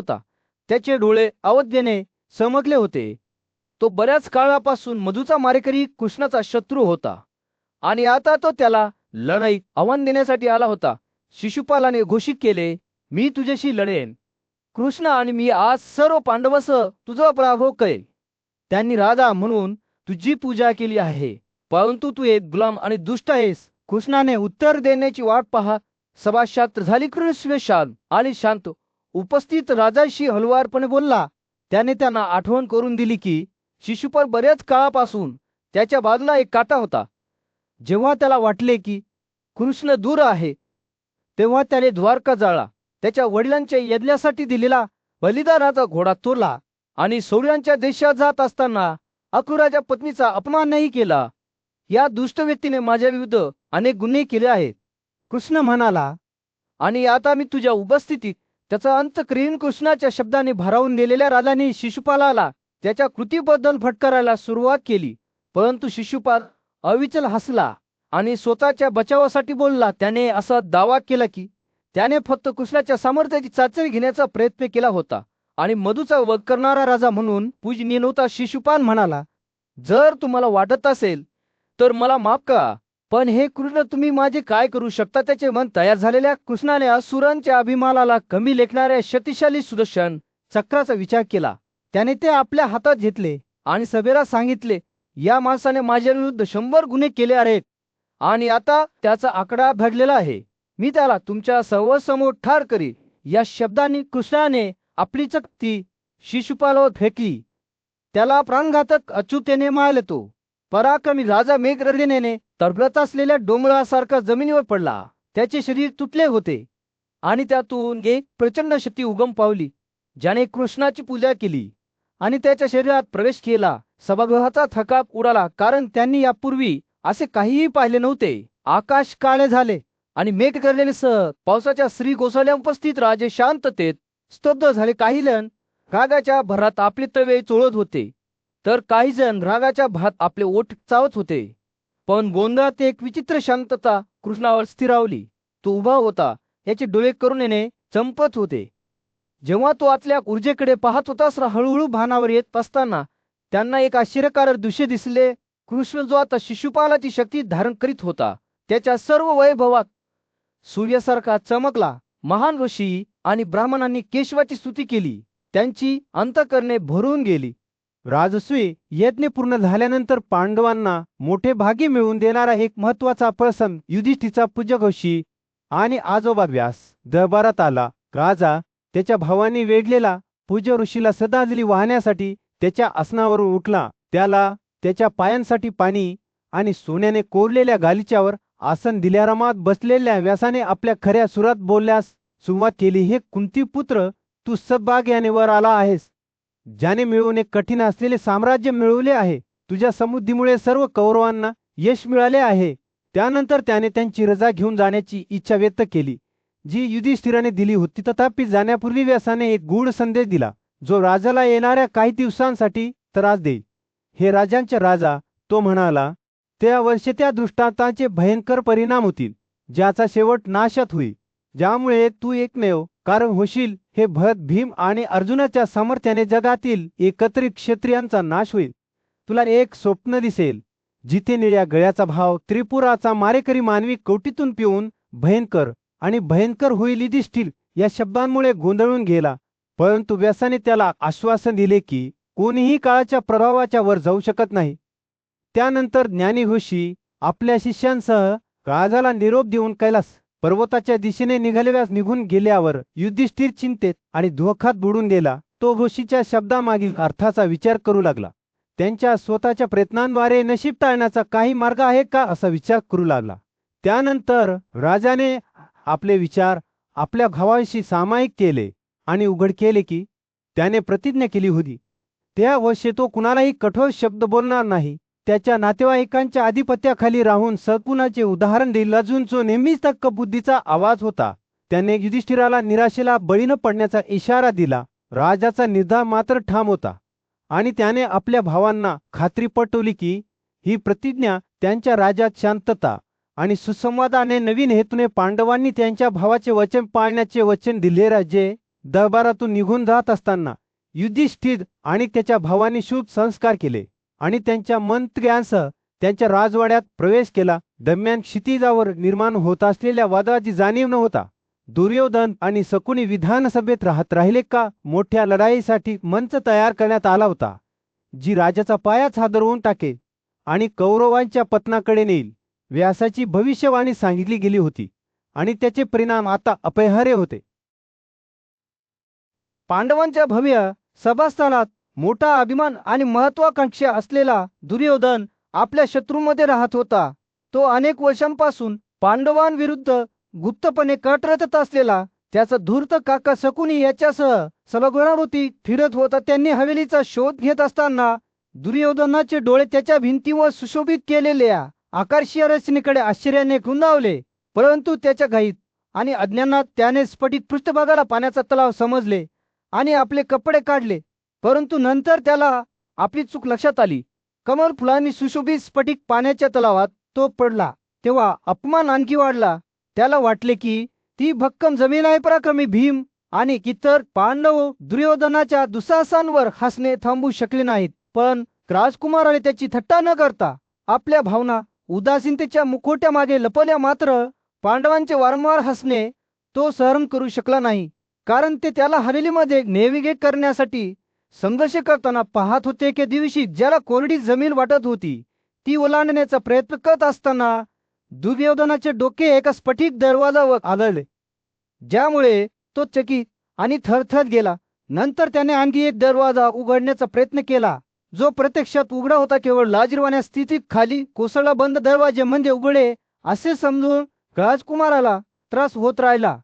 होता. त्याचे डोळे अवज्ञेने चमकले होते. तो बऱ्याच काळापासून मधूचा मारेकरी कृष्णाचा शत्रू होता आणि आता तो त्याला लढाईत आव्हान देण्यासाठी आला होता. शिशुपालाने घोषित केले, मी तुझ्याशी लढेन. कृष्ण आणि मी आज सर्व पांडवासह तुझा पराभव करेल. त्यांनी राजा म्हणून तुझी पूजा केली आहे, परंतु तू एक गुलाम आणि दुष्ट आहेस. कृष्णाने उत्तर देण्याची वाट पहा. सभा शांत झाली. कृष्ण शांत आणि शांत उपस्थित राजाशी हलवारपणे बोलला. त्याने त्यांना आठवण करून दिली की शिशुपाल बऱ्याच काळापासून त्याच्या बाजूला एक काटा होता. जेव्हा त्याला वाटले की कृष्ण दूर आहे, तेव्हा त्याने द्वारका जाळला. त्याच्या वडिलांच्या यज्ञासाठी दिलेला बलिदानाचा घोडा तोडला आणि सौर्यांच्या देशात जात असताना अक्रूराच्या पत्नीचा अपमानही केला. या दुष्ट व्यक्तीने माझ्या विरुद्ध अनेक गुन्हे केले आहेत. कृष्ण म्हणाला, आणि आता मी तुझ्या उपस्थितीत त्याचा अंत करीन. कृष्णाच्या शब्दाने भारावून गेलेल्या राजाने शिशुपालाला त्याच्या कृतीबद्दल फटकारायला सुरुवात केली, परंतु शिशुपाल अविचल हसला आणि स्वतःच्या बचावासाठी बोलला. त्याने असा दावा केला की त्याने फक्त कृष्णाच्या सामर्थ्याची चाचणी घेण्याचा प्रयत्न केला होता आणि मधूचा वध करणारा राजा म्हणून पूजनीय नव्हता. शिशुपाल म्हणाला, जर तुम्हाला वाटत असेल तर मला माफ करा, पण हे कृष्ण तुम्ही माझे काय करू शकता. त्याचे मन तयार झालेल्या कृष्णाने असुरांच्या अभिमानाला कमी लेखणाऱ्या शक्तिशाली सुदर्शन चक्राचा विचार केला. त्याने ते आपल्या हातात घेतले आणि सभेला सांगितले, या माणसाने माझ्या विरुद्ध 100 गुन्हे केले आहेत आणि आता त्याचा आकडा घडलेला आहे. मी त्याला तुमच्या सर्वांसमोर ठार करी. या शब्दांनी कृष्णाने आपली चकती शिशुपालावर फेकली. त्याला प्राणघातक अचूकतेने मारले. तो पराक्रमी राजा मेघगर्जनेने तरबलत असलेल्या डोंगरासारखा जमिनीवर पडला. त्याचे शरीर तुटले होते आणि त्यातून एक प्रचंड शक्ती उगम पावली, ज्याने कृष्णाची पूजा केली आणि त्याच्या शरीरात प्रवेश केला. सभागृहाचा थकाप उडाला, कारण त्यांनी यापूर्वी असे काहीही पाहिले नव्हते. आकाश काळे झाले आणि मेघगर्जनेसह पावसाच्या श्री कोसळल्या. उपस्थित राजे शांततेत स्तब्ध झाले. काही जण रागाच्या भरात आपले तवे चोळत होते, तर काही जण रागाच्या भरात आपले ओठ चावत होते. पण गोंधळात एक विचित्र शांतता कृष्णावर स्थिरावली. तो उभा होता, याचे डोळे करुणेने चमकत होते. जेव्हा तो आतल्या ऊर्जेकडे पाहत होता, हळूहळू भानावर येत असताना त्यांना एक आश्चर्यकारक दृश्य दिसले. कृष्ण जो आता शिशुपालाची शक्ती धारण करीत होता, त्याच्या सर्व वैभवात सूर्यासारखा चमकला. महान ऋषी आणि ब्राह्मणांनी केशवाची स्तुती केली. त्यांची अंतःकरणे भरून गेली. राजसूय यज्ञ पूर्ण झाल्यानंतर पांडवांना मोठे भाग्य मिळवून देणारा एक महत्वाचा प्रसंग युधिष्ठिरचा पूज्य ऋषी आणि आजोबा व्यास दरबारात आला. राजा त्याच्या भावांनी वेढलेला पूज्य ऋषीला श्रद्धांजली वाहण्यासाठी त्याच्या आसनावरून उठला. त्याला त्याच्या पायांसाठी पाणी आणि सोन्याने कोरलेल्या गालिच्यावर आसन दिल्यारामात बसलेल्या व्यासाने आपल्या खऱ्या सुरात बोलण्यास सुरुवात केली. हे कुंतीपुत्र, तू सद्भाग्याने वर आला आहेस, ज्याने मिळवून एक कठीण असलेले साम्राज्य मिळवले आहे. तुझ्या समृद्धीमुळे सर्व कौरवांना यश मिळाले आहे. त्यानंतर त्याने त्यांची रजा घेऊन जाण्याची इच्छा व्यक्त केली, जी युधिष्ठिराने दिली होती. तथापि जाण्यापूर्वी व्यासाने एक गूढ संदेश दिला, जो राजाला येणाऱ्या काही दिवसांसाठी त्रास देईल. हे राजांचे राजा, तो म्हणाला, त्या वर्षी त्या दृष्टांतांचे भयंकर परिणाम होतील, ज्याचा शेवट नाशात होईल, ज्यामुळे तू एकमेव कारण होशील. हे भरत, भीम आणि अर्जुनाच्या सामर्थ्याने जगातील एकत्रित क्षत्रियांचा नाश होईल. तुला एक स्वप्न दिसेल, जिथे निळ्या गळ्याचा भाव त्रिपुराचा मारेकरी मानवी कवटीतून पिऊन भयंकर आणि भयंकर होईल. युधिष्ठिर या शब्दांमुळे गोंधळून गेला, परंतु व्यासाने त्याला आश्वासन दिले की कोणीही काळाच्या प्रभावाच्या वर जाऊ शकत नाही. त्यानंतर ज्ञानी ऋषी आपल्या शिष्यांसह राजाला निरोप देऊन कैलास पर्वताच्या दिशेने निघालेल्यास निघून गेल्यावर युधिष्ठिर चिंतेत आणि दुःखात बुडून गेला. तो ऋषीच्या शब्दामागील अर्थाचा विचार करू लागला. त्यांच्या स्वतःच्या प्रयत्नांद्वारे नशीब टाळण्याचा काही मार्ग आहे का, असा विचार करू लागला. त्यानंतर राजाने आपले विचार आपल्या भावाशी सामायिक केले आणि उघड केले की त्याने प्रतिज्ञा केली होती, त्या वर्षी तो कुणालाही कठोर शब्द बोलणार नाही. त्याच्या नातेवाईकांच्या आधिपत्याखाली राहून सद्गुणाचे उदाहरण देईल. अजून जो नेहमीच तक्क बुद्धीचा आवाज होता, त्याने युधिष्ठिराला निराशेला बळी न पडण्याचा इशारा दिला. राजाचा निर्धार मात्र ठाम होता आणि त्याने आपल्या भावांना खात्री पटवली की ही प्रतिज्ञा त्यांच्या राज्यात शांतता आणि सुसंवादाने नवीन हेतूने पांडवांनी त्यांच्या भावाचे वचन पाळण्याचे वचन दिले. राजे दरबारातून निघून जात असताना युधिष्ठिर आणि त्याच्या भावाने शुभ संस्कार केले आणि त्यांच्या मंत्र्यांसह त्यांच्या राजवाड्यात प्रवेश केला. दरम्यान क्षितिजावर निर्माण होत असलेल्या वादाची जाणीव नव्हता. दुर्योधन आणि शकुनी विधानसभेत राहत राहिले का मोठ्या लढाईसाठी मंच तयार करण्यात आला होता, जी राजाचा पायाच हादरवून टाकेल आणि कौरवांच्या पतनाकडे नेईल. व्यासाची भविष्यवाणी सांगितली गेली होती आणि त्याचे परिणाम आता अपरिहार्य होते. पांडवांच्या भव्य सभास्थानात मोठा अभिमान आणि महत्वाकांक्षा असलेला दुर्योधन आपल्या शत्रूमध्ये राहत होता. तो अनेक वर्षांपासून पांडवांविरुद्ध गुप्तपणे कट रचत असलेला त्याचा धूर्त काका शकुनी याच्यासह सभागृहाभोवती फिरत होता. त्यांनी हवेलीचा शोध घेत असताना दुर्योधनाचे डोळे त्याच्या भिंतीवर सुशोभित केलेल्या आकर्षीय रचनेकडे आश्चर्याने खुंदावले. परंतु त्याच्या घाईत आणि अज्ञानात त्याने स्फटिक पृष्ठभागाला पाण्याचा तलाव समजले आणि आपले कपडे काढले. परंतु नंतर त्याला आपली चूक लक्षात आली. कमल फुलांनी सुशोभित स्फटिक पाण्याच्या तलावात तो पडला तेव्हा अपमान आणखी वाढला. त्याला वाटले की ती भक्कम जमीन आहे. पराक्रमी भीम आणि इतर पांडव दुर्योधनाच्या दुस्साहसांवर हसणे थांबू शकले नाहीत. पण राजकुमाराने त्याची थट्टा न करता आपल्या भावना उदासीनतेच्या मुखोट्या मागे लपवल्या. मात्र पांडवांचे वारंवार हसणे तो सहन करू शकला नाही, कारण ते त्याला हवेलीमध्ये नेव्हिगेट करण्यासाठी संघर्ष करताना पाहत होते. एके दिवशी ज्याला कोरडी जमीन वाटत होती ती ओलांडण्याचा प्रयत्न करत असताना दुर्योधनाचे डोके एका स्फटिक दरवाजावर आदळले, ज्यामुळे तो चकित आणि थरथर गेला. नंतर त्याने आणखी एक दरवाजा उघडण्याचा प्रयत्न केला, जो प्रत्यक्षात उघडा होता. केवळ लाजिरवाण्या स्थितीत खाली कोसळला. बंद दरवाजे म्हणजे उघडे असे समजून राजकुमाराला त्रास होत राहिला.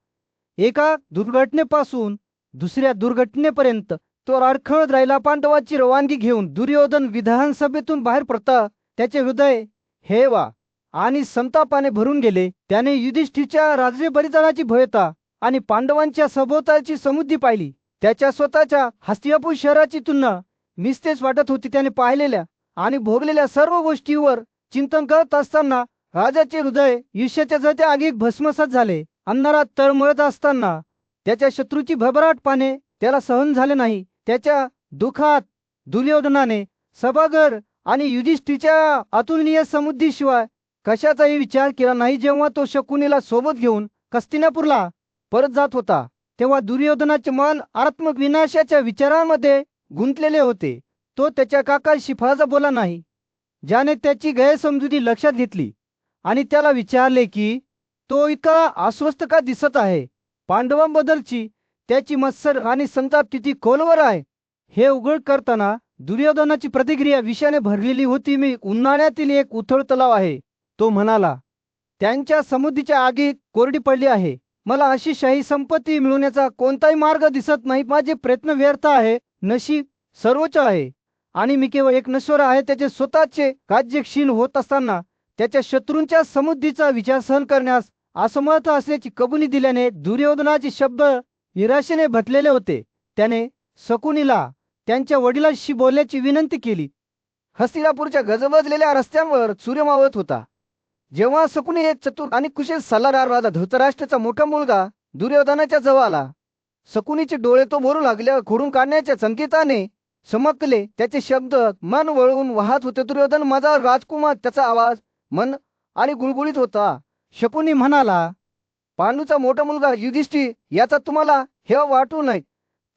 एका दुर्घटनेपासून दुसऱ्या दुर्घटनेपर्यंत तो अडखळत राहिला. पांडवाची रवानगी घेऊन दुर्योधन विधानसभेतून बाहेर पडता त्याचे हृदय हेवा आणि संतापाने भरून गेले. त्याने युधिष्ठिरच्या राजकीय बलिदानाची भव्यता आणि पांडवांच्या सभोवतालची समृद्धी पाहिली. त्याच्या स्वतःच्या हस्तिनापूर शहराची तुलना निस्तेज वाटत होती. त्याने पाहिलेल्या आणि भोगलेल्या सर्व गोष्टीवर चिंतन करत असताना राजाचे हृदय ईर्ष्येच्या जळत्या आगीत भस्मसात झाले. अंधारात तळमळत असताना त्याच्या शत्रूची भरभराट पाहणे त्याला सहन झाले नाही. त्याच्या दुःखात दुर्योधनाने सभागृह आणि युधिष्ठिरच्या अतुलनीय समृद्धीशिवाय कशाचाही विचार केला नाही. जेव्हा तो शकुनीला सोबत घेऊन हस्तिनापूरला परत जात होता तेव्हा दुर्योधनाचे मन आत्मक विनाशाच्या विचारांमध्ये गुंतलेले होते. तो त्याच्या काकाशी फारसा बोला नाही, ज्याने त्याची गैरसमजुती लक्षात घेतली आणि त्याला विचारले की तो इतका अस्वस्थ का दिसत आहे. पांडवांबद्दलची त्याची मत्सर आणि संताप किती खोलवर आहे हे उघड करताना दुर्योधनाची प्रतिक्रिया विषयाने भरलेली होती. मी उन्हाळ्यातील एक उथळ तलाव आहे, तो म्हणाला. त्यांच्या समृद्धीच्या आगीत कोरडी पडली आहे. मला अशी शाही संपत्ती मिळवण्याचा कोणताही मार्ग दिसत नाही. माझे प्रयत्न व्यर्थ आहे. नशीब सर्वोच्च आहे आणि मी केवळ एक नश्वर आहे. त्याचे स्वतःचे राज्य क्षीण होत असताना त्याच्या शत्रूंच्या समृद्धीचा विचार सहन करण्यास असमर्थ असल्याची कबुली दिल्याने दुर्योधनाचे शब्द निराशेने भरलेले होते. त्याने शकुनीला त्यांच्या वडिलांशी बोलण्याची विनंती केली. हस्तिनापूरच्या गजबजलेल्या रस्त्यांवर सूर्य मावळत होता. जेव्हा शकुनी एक चतुर आणि कुशल सल्लागार राजा धृतराष्ट्राचा मोठा मुलगा दुर्योधनाच्या जवळ आला, शकुनीचे डोळे तो भरू लागले. खोडून काढण्याच्या संकेताने चमकले. त्याचे शब्द मन वळवून वाहत होते. दुर्योधन माझा राजकुमार. त्याचा आवाज मन आणि गुळगुळीत होता. शकुनी म्हणाला, पांडूचा मोठा मुलगा युधिष्ठिर याचा तुम्हाला हे वाटू नये.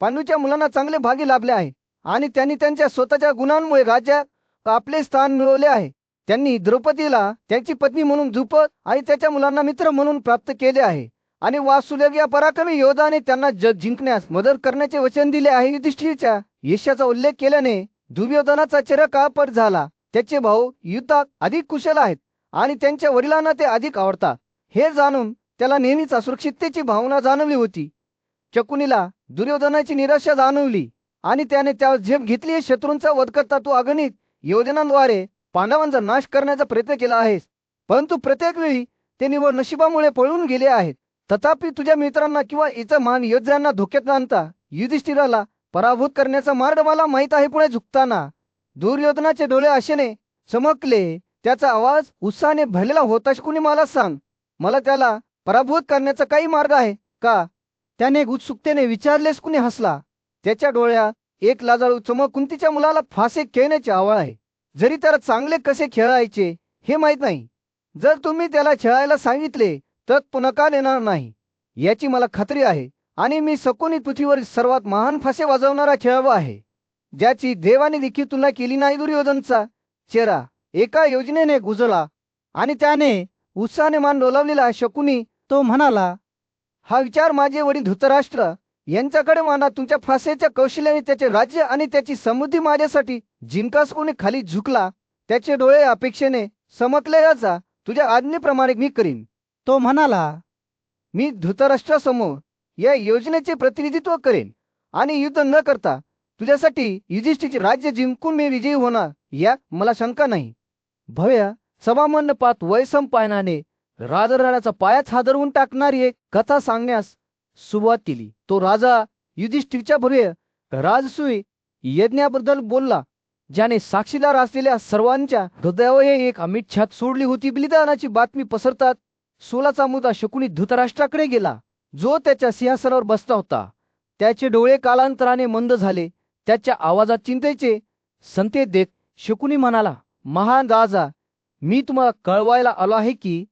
पांडूच्या मुलांना चांगले भाग्य लाभले आहे आणि त्यांनी त्यांच्या स्वतःच्या गुणांमुळे राज्यात आपले स्थान मिळवले आहे. त्यांनी द्रौपदीला त्यांची पत्नी म्हणून झुपत आणि त्याच्या मुलांना मित्र म्हणून प्राप्त केले आहे आणि वासुदेव या पराक्रमी योद्धाने त्यांना जग जिंकण्यास मदत करण्याचे वचन दिले आहे. युधिष्ठिरच्या यशाचा उल्लेख केल्याने दुर्योधनाचा चेहरा काळपट झाला. त्याचे भाऊ युद्धात अधिक कुशल आहेत आणि त्यांच्या वडिलांना ते अधिक आवडतात हे जाणून त्याला नेहमीच असुरक्षिततेची भावना जाणवली होती. शकुनीला दुर्योधनाची निराशा जाणवली आणि त्याने त्यावर झेप घेतली. शत्रूंचा वध करता तू अगणित योजनांद्वारे पांडवांचा नाश करण्याचा प्रयत्न केला आहेस, परंतु प्रत्येक वेळी ते निव्वळ नशिबामुळे पळून गेले आहेत. तथापि तुझ्या मित्रांना किंवा इतर महान योद्ध्यांना धोक्यात आणता युधिष्ठिराला पराभूत करण्याचा मार्ग मला माहीत आहे. पुढे झुकताना दुर्योधनाचे डोळे आशेने चमकले. त्याचा आवाज उत्साहाने भरलेला होता. शकुनी मला सांग, मला त्याला पराभूत करण्याचा काही मार्ग आहे का? त्याने उत्सुकतेने विचारलेस कुणी हसला. त्याच्या डोळ्यात एक लाजाळू चमक. कुंतीच्या मुलाला फासे खेळण्याची आवड आहे, जरी त्याला चांगले कसे खेळायचे हे माहीत नाही. जर तुम्ही त्याला खेळायला सांगितले तर तो नकार देणार नाही याची मला खात्री आहे. आणि मी शकुनी पृथ्वीवरील सर्वात महान फासे वाजवणारा खेळाडू आहे, ज्याची देवाने देखील तुलना केली नाही. दुर्योधनचा चेहरा एका योजनेने गुजला आणि त्याने उत्साहाने मान डोलावलेला. शकुनी, तो म्हणाला, हा विचार माझे वडील धृतराष्ट्र यांच्याकडे माना. तुमच्या फासेच्या कौशल्याने त्याचे राज्य आणि त्याची समृद्धी माझ्यासाठी जिंकास. कोणी खाली झुकला. त्याचे डोळे अपेक्षेने चमकले. याचा तुझ्या आज्ञेप्रमाणे मी करीन. तो म्हणाला, मी धृतराष्ट्रासमोर या योजनेचे प्रतिनिधित्व करेन आणि युद्ध न करता तुझ्यासाठी युधिष्ठिरचे राज्य जिंकून मी विजयी होणार या मला शंका नाही. भव्य सभामंडपात वैशंपायनाने राजराण्याचा पायाच हादरवून टाकणारी एक कथा सांगण्यास सुरुवात केली. तो राजा युधिष्ठिरच्या भव्य राजसूय यज्ञाबद्दल बोलला, ज्याने साक्षीदार असलेल्या सर्वांच्या हृदयावर एक अमिट छाप सोडली होती. बलिदानाची बातमी पसरतात 16चा मुद्दा शकुनी धृतराष्ट्राकडे गेला, जो त्याच्या सिंहासनावर बसला होता. त्याचे डोळे कालांतराने मंद झाले. त्याच्या आवाजात चिंतेचे संकेत देत शकुनी म्हणाला, महान राजा, मी तुम्हाला कळवायला आलो आहे की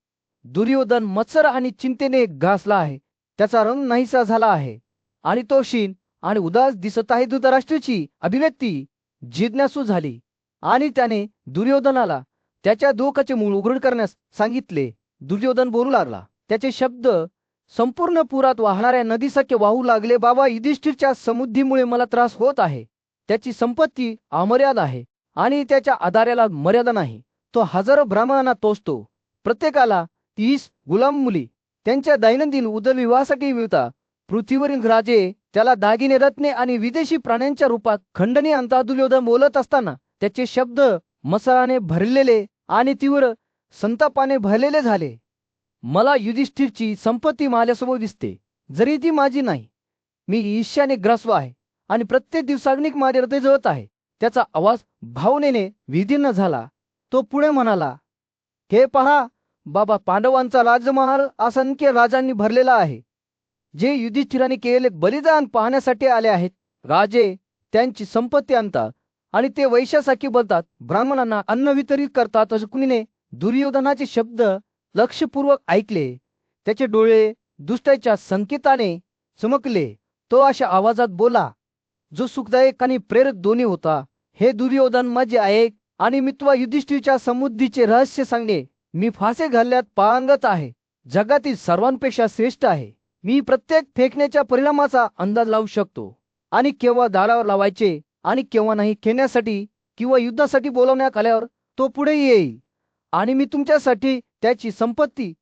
दुर्योधन मत्सर आणि चिंतेने घासला आहे. त्याचा रंग नाहीसा झाला आहे आणि तो क्षीण आणि उदास दिसत आहे. धृतराष्ट्राची अभिव्यक्ती जिज्ञासू झाली आणि त्याने दुर्योधनाला त्याच्या दुःखाचे मूळ उघड करण्यास सांगितले. दुर्योधन बोलू लागला. त्याचे शब्द संपूर्ण पुरात वाहणाऱ्या नदीसारखे वाहू लागले. बाबा, युधिष्ठिरच्या समृद्धीमुळे मला त्रास होत आहे. त्याची संपत्ती अमर्याद आहे आणि त्याच्या आधाराला मर्यादा नाही. तो हजारो ब्राह्मणांना तोचतो, प्रत्येकाला 30 गुलाम मुली त्यांच्या दैनंदिन उदरनिर्वाहासाठी मिळतात. पृथ्वीवरील राजे त्याला दागिने, रत्ने आणि विदेशी प्राण्यांच्या रूपात खंडणी आणतात. दुर्योधन बोलत असताना त्याचे शब्द मसाने भरलेले आणि तीव्र संतापाने भरलेले झाले. मला युधिष्ठिरची संपत्ती माझ्यासमोर दिसते, जरी ती माझी नाही. मी ईर्ष्याने ग्रस्त आहे आणि प्रत्येक दिवसागणिक माझे हृदय जळत आहे. त्याचा आवाज भावनेने विदीर्ण झाला. तो पुढे म्हणाला, हे पहा बाबा, पांडवांचा राजमहाल असंख्य राजांनी भरलेला आहे, जे युधिष्ठिराने केलेले बलिदान पाहण्यासाठी आले आहेत. राजे त्यांची संपत्ती आणतात आणि ते वैश्यासारखी बोलतात, ब्राह्मणांना अन्न वितरित करतात. शकुनीने दुर्योधनाचे शब्द लक्षपूर्वक ऐकले. त्याचे डोळे दुष्टाच्या संकेताने चमकले. तो अशा आवाजात बोला, जो सुखदायक आणि प्रेरक दोन्ही होता. हे दुर्योधन, माझे ऐक आणि मी तुला युधिष्ठिरच्या समृद्धीचे रहस्य सांगणे. मी फासे घालण्यात पारंगत आहे, जगातील सर्वांपेक्षा श्रेष्ठ आहे. मी प्रत्येक फेकण्याच्या परिणामाचा अंदाज लावू शकतो आणि केव्हा दारावर लावायचे आणि केव्हा नाही. खेळण्यासाठी किंवा युद्धासाठी बोलवण्यात आल्यावर तो पुढे येईल आणि मी तुमच्यासाठी त्याची संपत्ती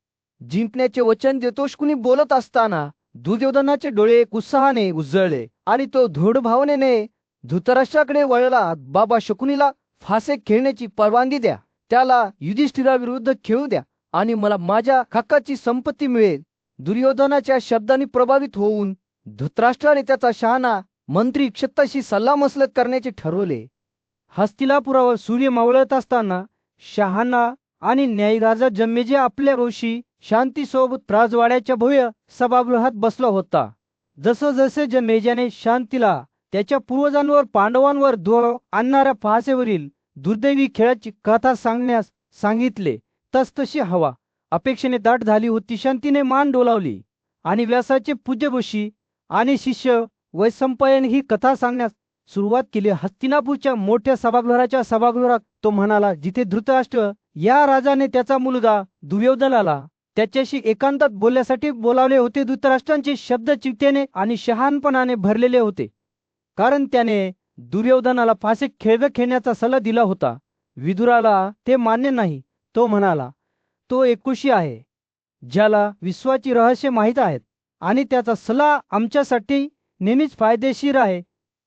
जिंकण्याचे वचन देतो. शकुनी बोलत असताना दुर्योधनाचे डोळे उत्साहाने उजळले आणि तो दृढ भावनेने धृतराष्ट्राकडे वळला. बाबा, शकुनीला फासे खेळण्याची परवानगी द्या. त्याला युधिष्ठिराविरुद्ध खेळू द्या आणि मला माझ्या हक्काची संपत्ती मिळेल. दुर्योधनाच्या शब्दांनी प्रभावित होऊन धृतराष्ट्राने त्याचा शहाणा मंत्री क्षत्ताशी सल्लामसलत करण्याचे ठरवले. हस्तिनापुरावर सूर्य मावळत असताना शहाणा आणि न्यायराजा जन्मेजय आपल्या ऋषी शांतीसोबत राजवाड्याच्या भव्य सभागृहात बसला होता. जसं जसे जन्मेजयाने शांतीला त्याच्या पूर्वजांवर पांडवांवर द्वेष आणणाऱ्या फासेवरील दुर्दैवी खेळाची कथा सांगण्यास सांगितले, तसतशी हवा अपेक्षेने दाट झाली होती. शांतीने मान डोलावली आणि व्यासाचे पूज्य ऋषी आणि शिष्य वैशंपायन ही कथा सांगण्यास सुरुवात केली. हस्तिनापूरच्या मोठ्या सभागृहात तो म्हणाला, जिथे धृतराष्ट्र या राजाने त्याचा मुलगा दुर्योधनाला त्याच्याशी एकांतात बोलण्यासाठी बोलावले होते. धृतराष्ट्रांचे शब्द चिंतेने आणि शहाणपणाने भरलेले होते, कारण त्याने दुर्योधनाला फासे खेळण्याचा सल्ला दिला होता. विदुराला ते मान्य नाही. तो म्हणाला, तो एकुशी आहे, ज्याला विश्वाची रहस्य माहीत आहेत आणि त्याचा सल्ला आमच्यासाठी नेहमीच फायदेशीर आहे.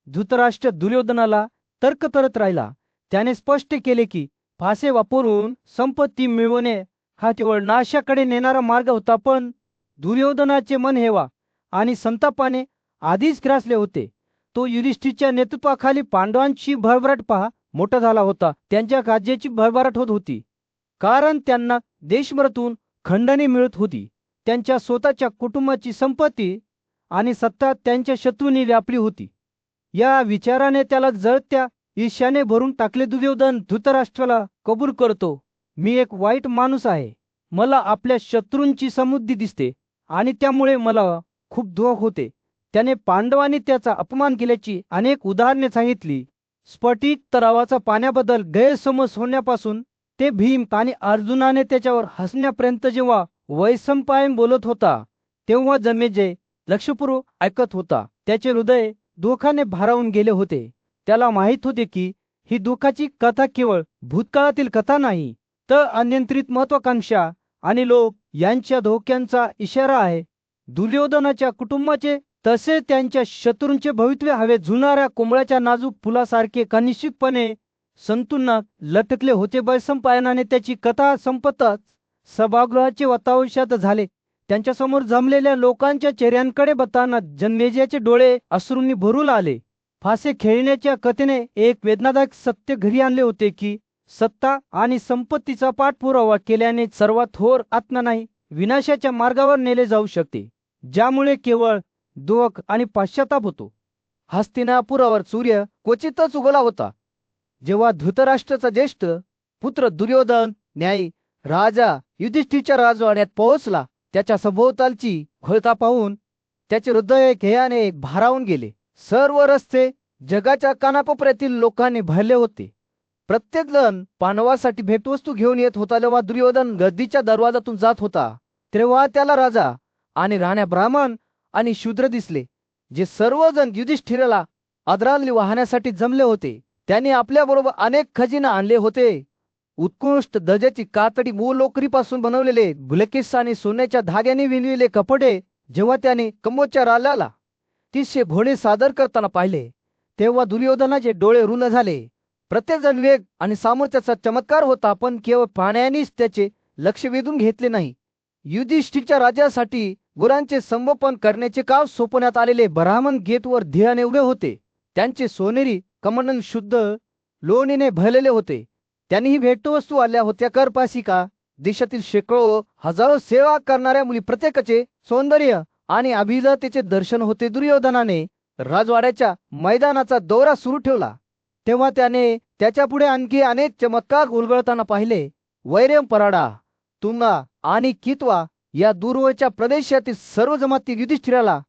धृतराष्ट्र दुर्योधनाला तर्क करत राहिला. त्याने स्पष्ट केले की फासे वापरून संपत्ती मिळवणे हा केवळ नाशाकडे नेणारा मार्ग होता. पण दुर्योधनाचे मन हेवा आणि संतापाने आधीच ग्रासले होते. तो युधिष्ठिरच्या नेतृत्वाखाली पांडवांची भरभराट पहा मोठा झाला होता. त्यांच्या राज्याची भरभराट होत होती, कारण त्यांना देशभरातून खंडणी मिळत होती. त्यांच्या स्वतःच्या कुटुंबाची संपत्ती आणि सत्ता त्यांच्या शत्रूंनी व्यापली होती. या विचाराने त्याला जळत्या ईर्ष्याने भरून टाकले. दुर्योधन धृतराष्ट्राला कबूल करतो, मी एक वाईट माणूस आहे. मला आपल्या शत्रूंची समृद्धी दिसते आणि त्यामुळे मला खूप दुःख होते. त्याने पांडवांनी त्याचा अपमान केल्याची अनेक उदाहरणे सांगितली. स्फटिक तलावाचा पाण्याबद्दल गैरसमज होण्यापासून ते भीम आणि अर्जुनाने त्याच्यावर हसण्यापर्यंत जेव्हा वैशंपायन बोलत होता तेव्हा जन्मेजय लक्षपूर्वक ऐकत होता. त्याचे हृदय दुःखाने भारावून गेले होते. त्याला माहीत होते की ही दुःखाची कथा केवळ भूतकाळातील कथा नाही, तर अनियंत्रित महत्वाकांक्षा आणि लोभ यांच्या धोक्यांचा इशारा आहे. दुर्योधनाच्या कुटुंबाचे तसे त्यांच्या शत्रूंचे भवितव्य हवे झुलणाऱ्या कोंबड्याच्या नाजूक फुलासारखे कनिष्ठपणे संतुलनात लटकले होते. वैशंपायनाने त्याची कथा संपताच सभागृहाचे वातावरण शांत झाले. त्यांच्यासमोर जमलेल्या लोकांच्या चेहऱ्यांकडे बघताना जन्मेजयाचे डोळे अश्रूंनी भरून आले. फासे खेळण्याच्या कथेने एक वेदनादायक सत्य घरी आणले होते की सत्ता आणि संपत्तीचा पाठपुरावा केल्याने सर्वात थोर आत्मा नाही, विनाशाच्या मार्गावर नेले जाऊ शकते, ज्यामुळे केवळ दुःख आणि पश्चाताप होतो. हस्तिनापुरावर सूर्य क्वचितच उगवला होता. जेव्हा धृतराष्ट्राचा ज्येष्ठ पुत्र दुर्योधन न्यायी राजा युधिष्ठिरच्या राजवाड्यात पोहोचला, त्याच्या सभोवतालची घोळता पाहून त्याचे हृदय खेळाने भारावून गेले. सर्व रस्ते जगाच्या कानाकोपऱ्यातील लोकांनी भरले होते. प्रत्येक जण पांडवासाठी भेटवस्तू घेऊन येत होता. जेव्हा दुर्योधन गर्दीच्या दरवाजातून जात होता तेव्हा त्याला राजा आणि राण्या, ब्राह्मण आणि शूद्र दिसले, जे सर्वजण युधिष्ठिराला आदरांजली वाहण्यासाठी जमले होते. त्यांनी आपल्याबरोबर अनेक खजिने आणले होते. उत्कृष्ट दर्जाची कातडी, मूळ लोकरीपासून बनवलेले बुलकेस आणि सोन्याच्या धाग्याने विणलेले कपडे. जेव्हा त्याने कमोच्या राजाला 300 घोडे सादर करताना पाहिले तेव्हा दुर्योधनाचे डोळे रुंद झाले. प्रत्येकजण वेग आणि सामर्थ्याचा चमत्कार होता, पण केवळ पाण्यानेच त्याचे लक्ष वेधून घेतले नाही. युधिष्ठिरच्या राज्यासाठी गुरांचे संगोपन करण्याचे काम सोपवण्यात आलेले ब्राह्मण गेटवर ध्येयाने उभे होते. त्यांचे सोनेरी कमंडल शुद्ध लोणीने भरलेले होते. त्यांनीही भेटवस्तू आणल्या होत्या. करपासिका देशातील शेकडो हजारो सेवा करणाऱ्या मुली, प्रत्येकाचे सौंदर्य आणि अभिजातेचे दर्शन होते. दुर्योधनाने राजवाड्याच्या मैदानाचा दौरा सुरू ठेवला तेव्हा त्याने त्याच्या पुढे आणखी अनेक चमत्कार उलगडताना पाहिले. वैरम, पराडा, तुंगा आणि कितवा या दूरवरच्या प्रदेशातील सर्व जमाती युधिष्ठिराला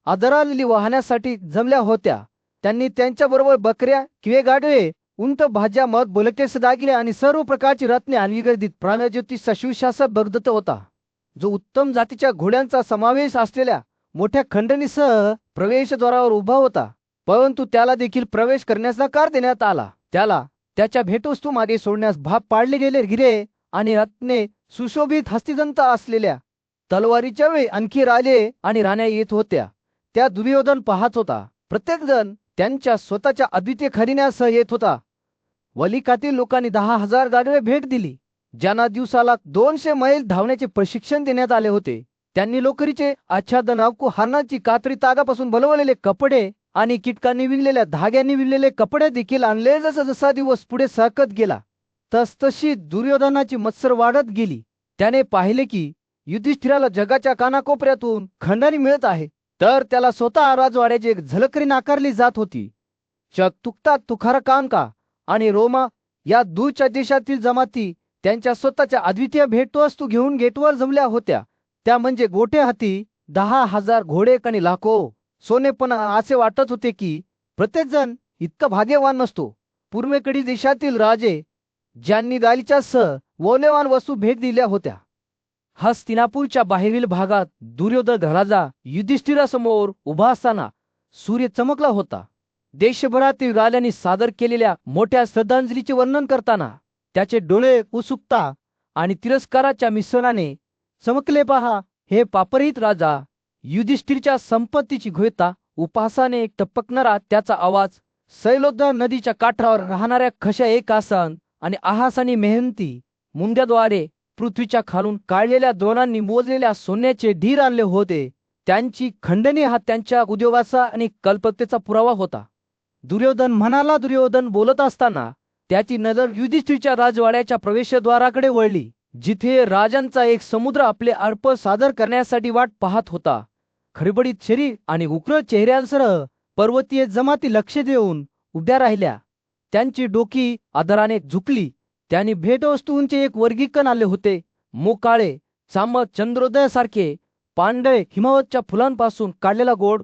आदरांजली वाहण्यासाठी जमल्या होत्या. त्यांनी त्यांच्याबरोबर बकऱ्या, किवे गाढवे, उंट, भाज्या, मध, बोलकेस दागिने आणि सर्व प्रकारची रत्ने आणि विगर्दित प्राणज्योतीचा शिवशासक बगदत्त होता, जो उत्तम जातीच्या घोड्यांचा समावेश असलेल्या मोठ्या खंडणीसह प्रवेशद्वारावर उभा होता. परंतु त्याला देखील प्रवेश करण्यास नकार देण्यात आला. त्याला त्याच्या भेटवस्तू मागे सोडण्यास भाग पाडले गेले. हिरे आणि रत्ने सुशोभित हस्तिदंत असलेल्या तलवारीच्या वेळी आणखी राजे आणि राण्या येत होत्या. त्या दुर्योधन पाहत होता. प्रत्येक जण त्यांच्या स्वतःच्या अद्वितीय खजिन्यासह येत होता. वलिकातील लोकांनी 10,000 गाढवे भेट दिली, ज्यांना दिवसाला 200 मैल धावण्याचे प्रशिक्षण देण्यात आले होते. त्यांनी लोकरीचे आच्छादन, अवकू, हरणाची कातरी, तागापासून बनवलेले कपडे आणि कीटकांनी विणलेल्या धाग्यांनी विणलेले कपडे देखील आणले. जसा जसा दिवस पुढे सरकत गेला तसतशी दुर्योधनाची मत्सर वाढत गेली. त्याने पाहिले की युधिष्ठिराला जगाच्या कानाकोपऱ्यातून खंडणी मिळत आहे, तर त्याला स्वतः राजवाड्याची एक झलकरी नाकारली जात होती. तुक्ता, तुखारा, कांका आणि रोमा या दूरच्या देशातील जमाती त्यांच्या स्वतःच्या अद्वितीय भेटवस्तू घेऊन गेटवर जमल्या होत्या. त्या म्हणजे गोटे हाती, 10,000 घोडे आणि लाखो सोने. पण असे वाटत होते की प्रत्येकजण इतका भाग्यवान नसतो. पूर्वेकडील देशातील राजे, ज्यांनी दालीच्यासह मौल्यवान वस्तू भेट दिल्या होत्या. हस्तिनापूरच्या बाहेरील भागात दुर्योधन राजा युधिष्ठिरासमोर उभा असताना सूर्य चमकला होता. देशभरातील राजांनी सादर केलेल्या मोठ्या श्रद्धांजलीचे वर्णन करताना त्याचे डोळे उत्सुकता आणि तिरस्काराच्या मिश्रणाने चमकले. पहा, हे पापरहित राजा! युधिष्ठिरच्या संपत्तीची घोळता उपासाने टपकणारा त्याचा आवाज, सैलोद्धा नदीच्या काठावर राहणाऱ्या खशा एक आसन आणि आहासानी मेहनती मुंद्याद्वारे पृथ्वीच्या खालून काढलेल्या द्रोणांनी मोजलेल्या सोन्याचे ढीर आणले होते. त्यांची खंडणी हा त्यांच्या उद्योगाचा आणि कल्पकतेचा पुरावा होता. दुर्योधन म्हणाला. दुर्योधन बोलत असताना त्याची नजर युधिष्ठिरच्या राजवाड्याच्या प्रवेशद्वाराकडे वळली, जिथे राजांचा एक समुद्र आपले अर्प सादर करण्यासाठी वाट पाहत होता. खडबडीत शरीर आणि उग्र चेहऱ्यांसह पर्वतीय जमाती लक्ष देऊन उभ्या राहिल्या. त्यांची डोकी आदराने झुकली. त्यांनी भेटवस्तूंचे एक वर्गीकरण आले होते. मोकाळे, चांबत चंद्रोदयासारखे पांढरे हिमावतच्या फुलांपासून काढलेला गोड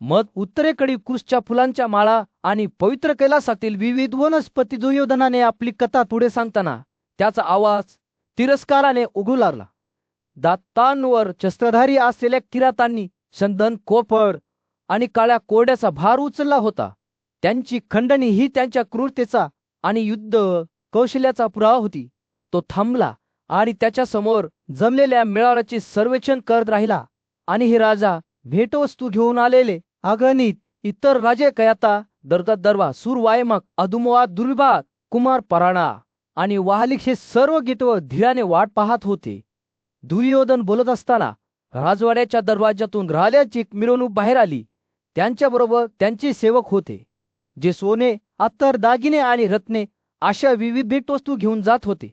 मध, उत्तरेकडील कुशच्या फुलांच्या माळा आणि पवित्र कैलासातील विविध वनस्पती. दुर्योधनाने आपली कथा पुढे सांगताना त्याचा आवाज तिरस्काराने उघडू लागला. दातांवर शस्त्रधारी असलेल्या किरातांनी चंदन, कोपर आणि काळ्या कोरड्याचा भार उचलला होता. त्यांची खंडणी ही त्यांच्या क्रूरतेचा आणि युद्ध कौशल्याचा पुरावा होती. तो थांबला आणि त्याच्या समोर जमलेल्या मेळाव्याचे सर्वेक्षण करत राहिला. आणि हे राजा भेटवस्तू घेऊन आलेले अगणित इतर राजे कयाता, दर्वा, सूरवायमक, अदुमवा, दुर्विभाग, कुमार पराणा आणि वाहलिक हे सर्व गीतव धीराने वाट पाहत होते. दुर्योधन बोलत असताना राजवाड्याच्या दरवाजातून राजाची एक मिरवणूक बाहेर आली. त्यांच्याबरोबर त्यांचे सेवक होते, जे सोने, अत्तर, दागिने आणि रत्ने अशा विविध भेटवस्तू घेऊन जात होते.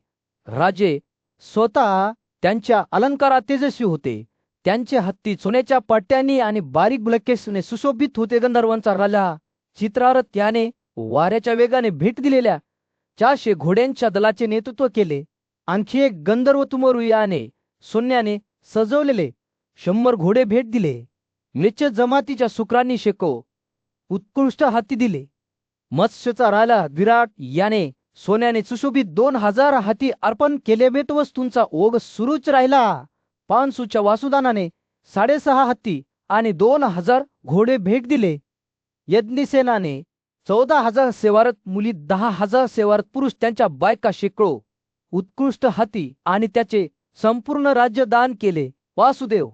राजे स्वतः त्यांच्या अलंकारात तेजस्वी होते. त्यांचे हत्ती सोन्याच्या पट्ट्यांनी आणि बारीक बुलकेसने सुशोभित होते. गंधर्वांचा राजा चित्रारथ याने वाऱ्याच्या वेगाने भेट दिलेल्या 400 घोड्यांच्या दलाचे नेतृत्व केले. आणखी एक गंधर्व तुमरू याने सोन्याने सजवलेले 100 घोडे भेट दिले. मृच्छ जमातीच्या शुक्रांनी शेको उत्कृष्ट हत्ती दिले. मत्स्यचा राजा विराट याने सोन्याने सुशोभित 2000 हाती अर्पण केले. भेटवस्तूंचा ओघ सुरूच राहिला. पानसूच्या वासुदानाने 6.5 हत्ती आणि 2000 घोडे भेट दिले. यज्ञसेनाने 14,000 सेवारत मुली, 10,000 सेवारत पुरुष, त्यांच्या बायका शेकडो उत्कृष्ट हाती आणि त्याचे संपूर्ण राज्य दान केले. वासुदेव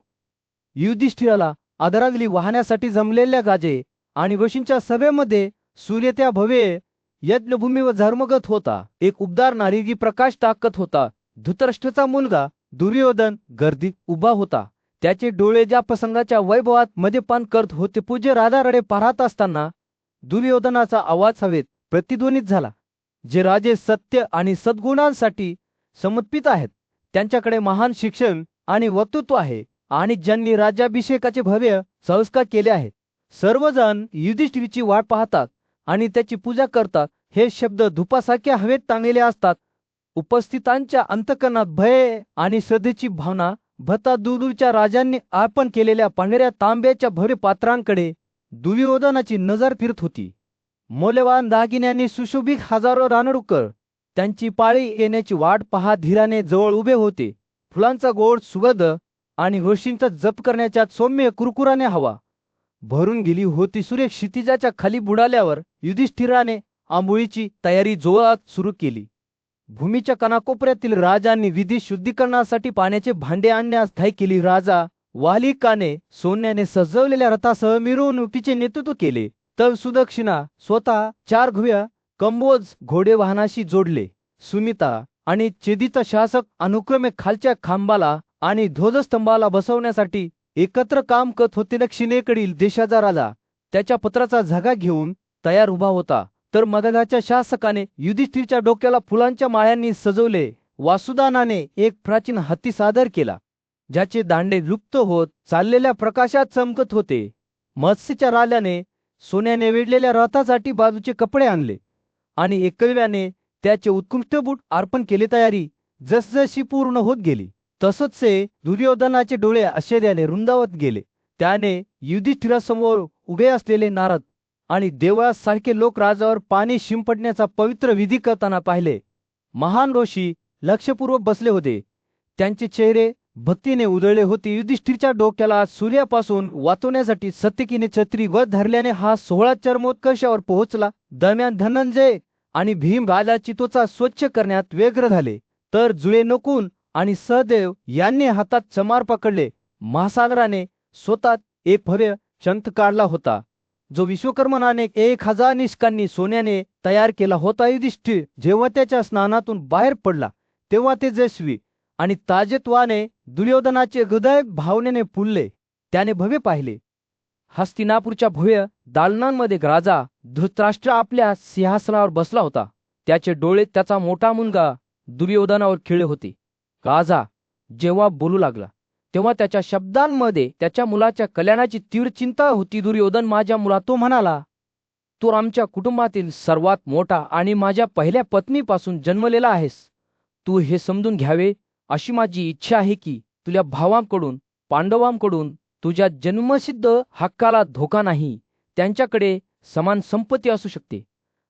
युधिष्ठिराला आदरांजली वाहण्यासाठी जमलेल्या गाजे आणि ऋषींच्या सभेमध्ये सूर्य त्या भव्य यज्ञभूमीवर झगमगत होता. एक उबदार नारिगी प्रकाश टाकत होता. धृतराष्ट्राचा मुलगा दुर्योधन गर्दीत उभा होता. त्याचे डोळे ज्या प्रसंगाच्या वैभवात मद्यपान करत होते. पूज्य राधाकडे पाहत असताना दुर्योधनाचा आवाज हवेत प्रतिध्वनित झाला. जे राजे सत्य आणि सद्गुणांसाठी समर्पित आहेत, त्यांच्याकडे महान शिक्षण आणि वक्तृत्व आहे आणि ज्यांनी राज्याभिषेकाचे भव्य संस्कार केले आहेत. सर्वजण युधिष्ठिराची वाट पाहतात आणि त्याची पूजा करतात. हे शब्द धुपासारख्या हवेत टांगलेले असतात. उपस्थितांच्या अंतकरणात भय आणि श्रद्धेची भावना भरतात. दूरदूरच्या राजांनी अर्पण केलेल्या पांढऱ्या तांब्याच्या भव्य पात्रांकडे दुर्योधनाची नजर फिरत होती. मौल्यवान दागिन्यांनी सुशोभित हजारो रानडुक्कर त्यांची पाळी येण्याची वाट पाहत धीराने जवळ उभे होते. फुलांचा गोड सुगंध आणि ऋषींचा जप करण्याच्या सौम्य कुरकुराने हवा भरून गेली होती. सूर्य क्षितिजाच्या खाली बुडाल्यावर युधिष्ठिराने आंघोळीची तयारी जोरात सुरू केली. भूमीच्या कानाकोपऱ्यातील राजांनी विधी शुद्धीकरणासाठी पाण्याचे भांडे आणण्यास घाई केली. राजा वालिकाने सोन्याने सजवलेल्या रथासह मिरवणुकीचे नेतृत्व केले. तर सुदक्षिणा स्वतः 4 भव्य कंबोज घोडे वाहनाशी जोडले. सुमिता आणि चेदीचा शासक अनुक्रमे खालच्या खांबाला आणि ध्वजस्तंभाला बसवण्यासाठी एकत्र काम करत होते. दक्षिणेकडील देशाचा राजा त्याच्या पत्राचा झगा घेऊन तयार उभा होता. तर मगधाच्या शासकाने युधिष्ठिरच्या डोक्याला फुलांच्या माळ्यांनी सजवले. वासुदानाने एक प्राचीन हत्ती सादर केला, ज्याचे दांडे लुप्त होत चाललेल्या प्रकाशात चमकत होते. मत्स्यच्या राजाने सोन्याने वेढलेल्या रथासाठी बाजूचे कपडे आणले आणि एकलव्याने त्याचे उत्कृष्ट बूट अर्पण केले. तयारी जसजशी पूर्ण होत गेली तसचे दुर्योधनाचे डोळे आश्चर्याने रुंदावत गेले. त्याने युधिष्ठिरासमोर उभे असलेले नारद आणि देवळासारखे लोक राजावर पाणी शिंपडण्याचा पवित्र विधी करताना पाहिले. महान ऋषी लक्षपूर्वक बसले होते. त्यांचे चेहरे भक्तीने उधळले होते. युधिष्ठिरच्या डोक्याला सूर्यापासून वाचवण्यासाठी सत्यकीने छत्री वर धरल्याने हा सोहळा चरमोत्कर्षावर पोहोचला. दरम्यान धनंजय आणि भीम राजाची त्वचा स्वच्छ करण्यात व्यग्र झाले. तर जुळे नकुल आणि सहदेव यांनी हातात चमार पकडले. महासागराने स्वतः एक भव्य शंख काढला होता, जो विश्वकर्मनाने 1000 निष्कांनी सोन्याने तयार केला होता. युधिष्ठिर जेव्हा त्याच्या स्नानातून बाहेर पडला तेव्हा तेजस्वी आणि ताजेत्वाने दुर्योधनाचे हृदय भावनेने फुलले. त्याने भव्य पाहिले. हस्तिनापूरच्या भव्य दालनांमध्ये राजा धृतराष्ट्र आपल्या सिंहासनावर बसला होता. त्याचे डोळे त्याचा मोठा मुलगा दुर्योधनावर खिळले होते. राजा जेव्हा बोलू लागला तेव्हा त्याच्या शब्दांमध्ये त्याच्या मुलाच्या कल्याणाची तीव्र चिंता होती. दुर्योधन, माझ्या मुला, तो म्हणाला, तू आमच्या कुटुंबातील सर्वात मोठा आणि माझ्या पहिल्या पत्नीपासून जन्मलेला आहेस. तू हे समजून घ्यावे अशी माझी इच्छा आहे की तुझ्या भावांकडून, पांडवांकडून तुझ्या जन्मसिद्ध हक्काला धोका नाही. त्यांच्याकडे समान संपत्ती असू शकते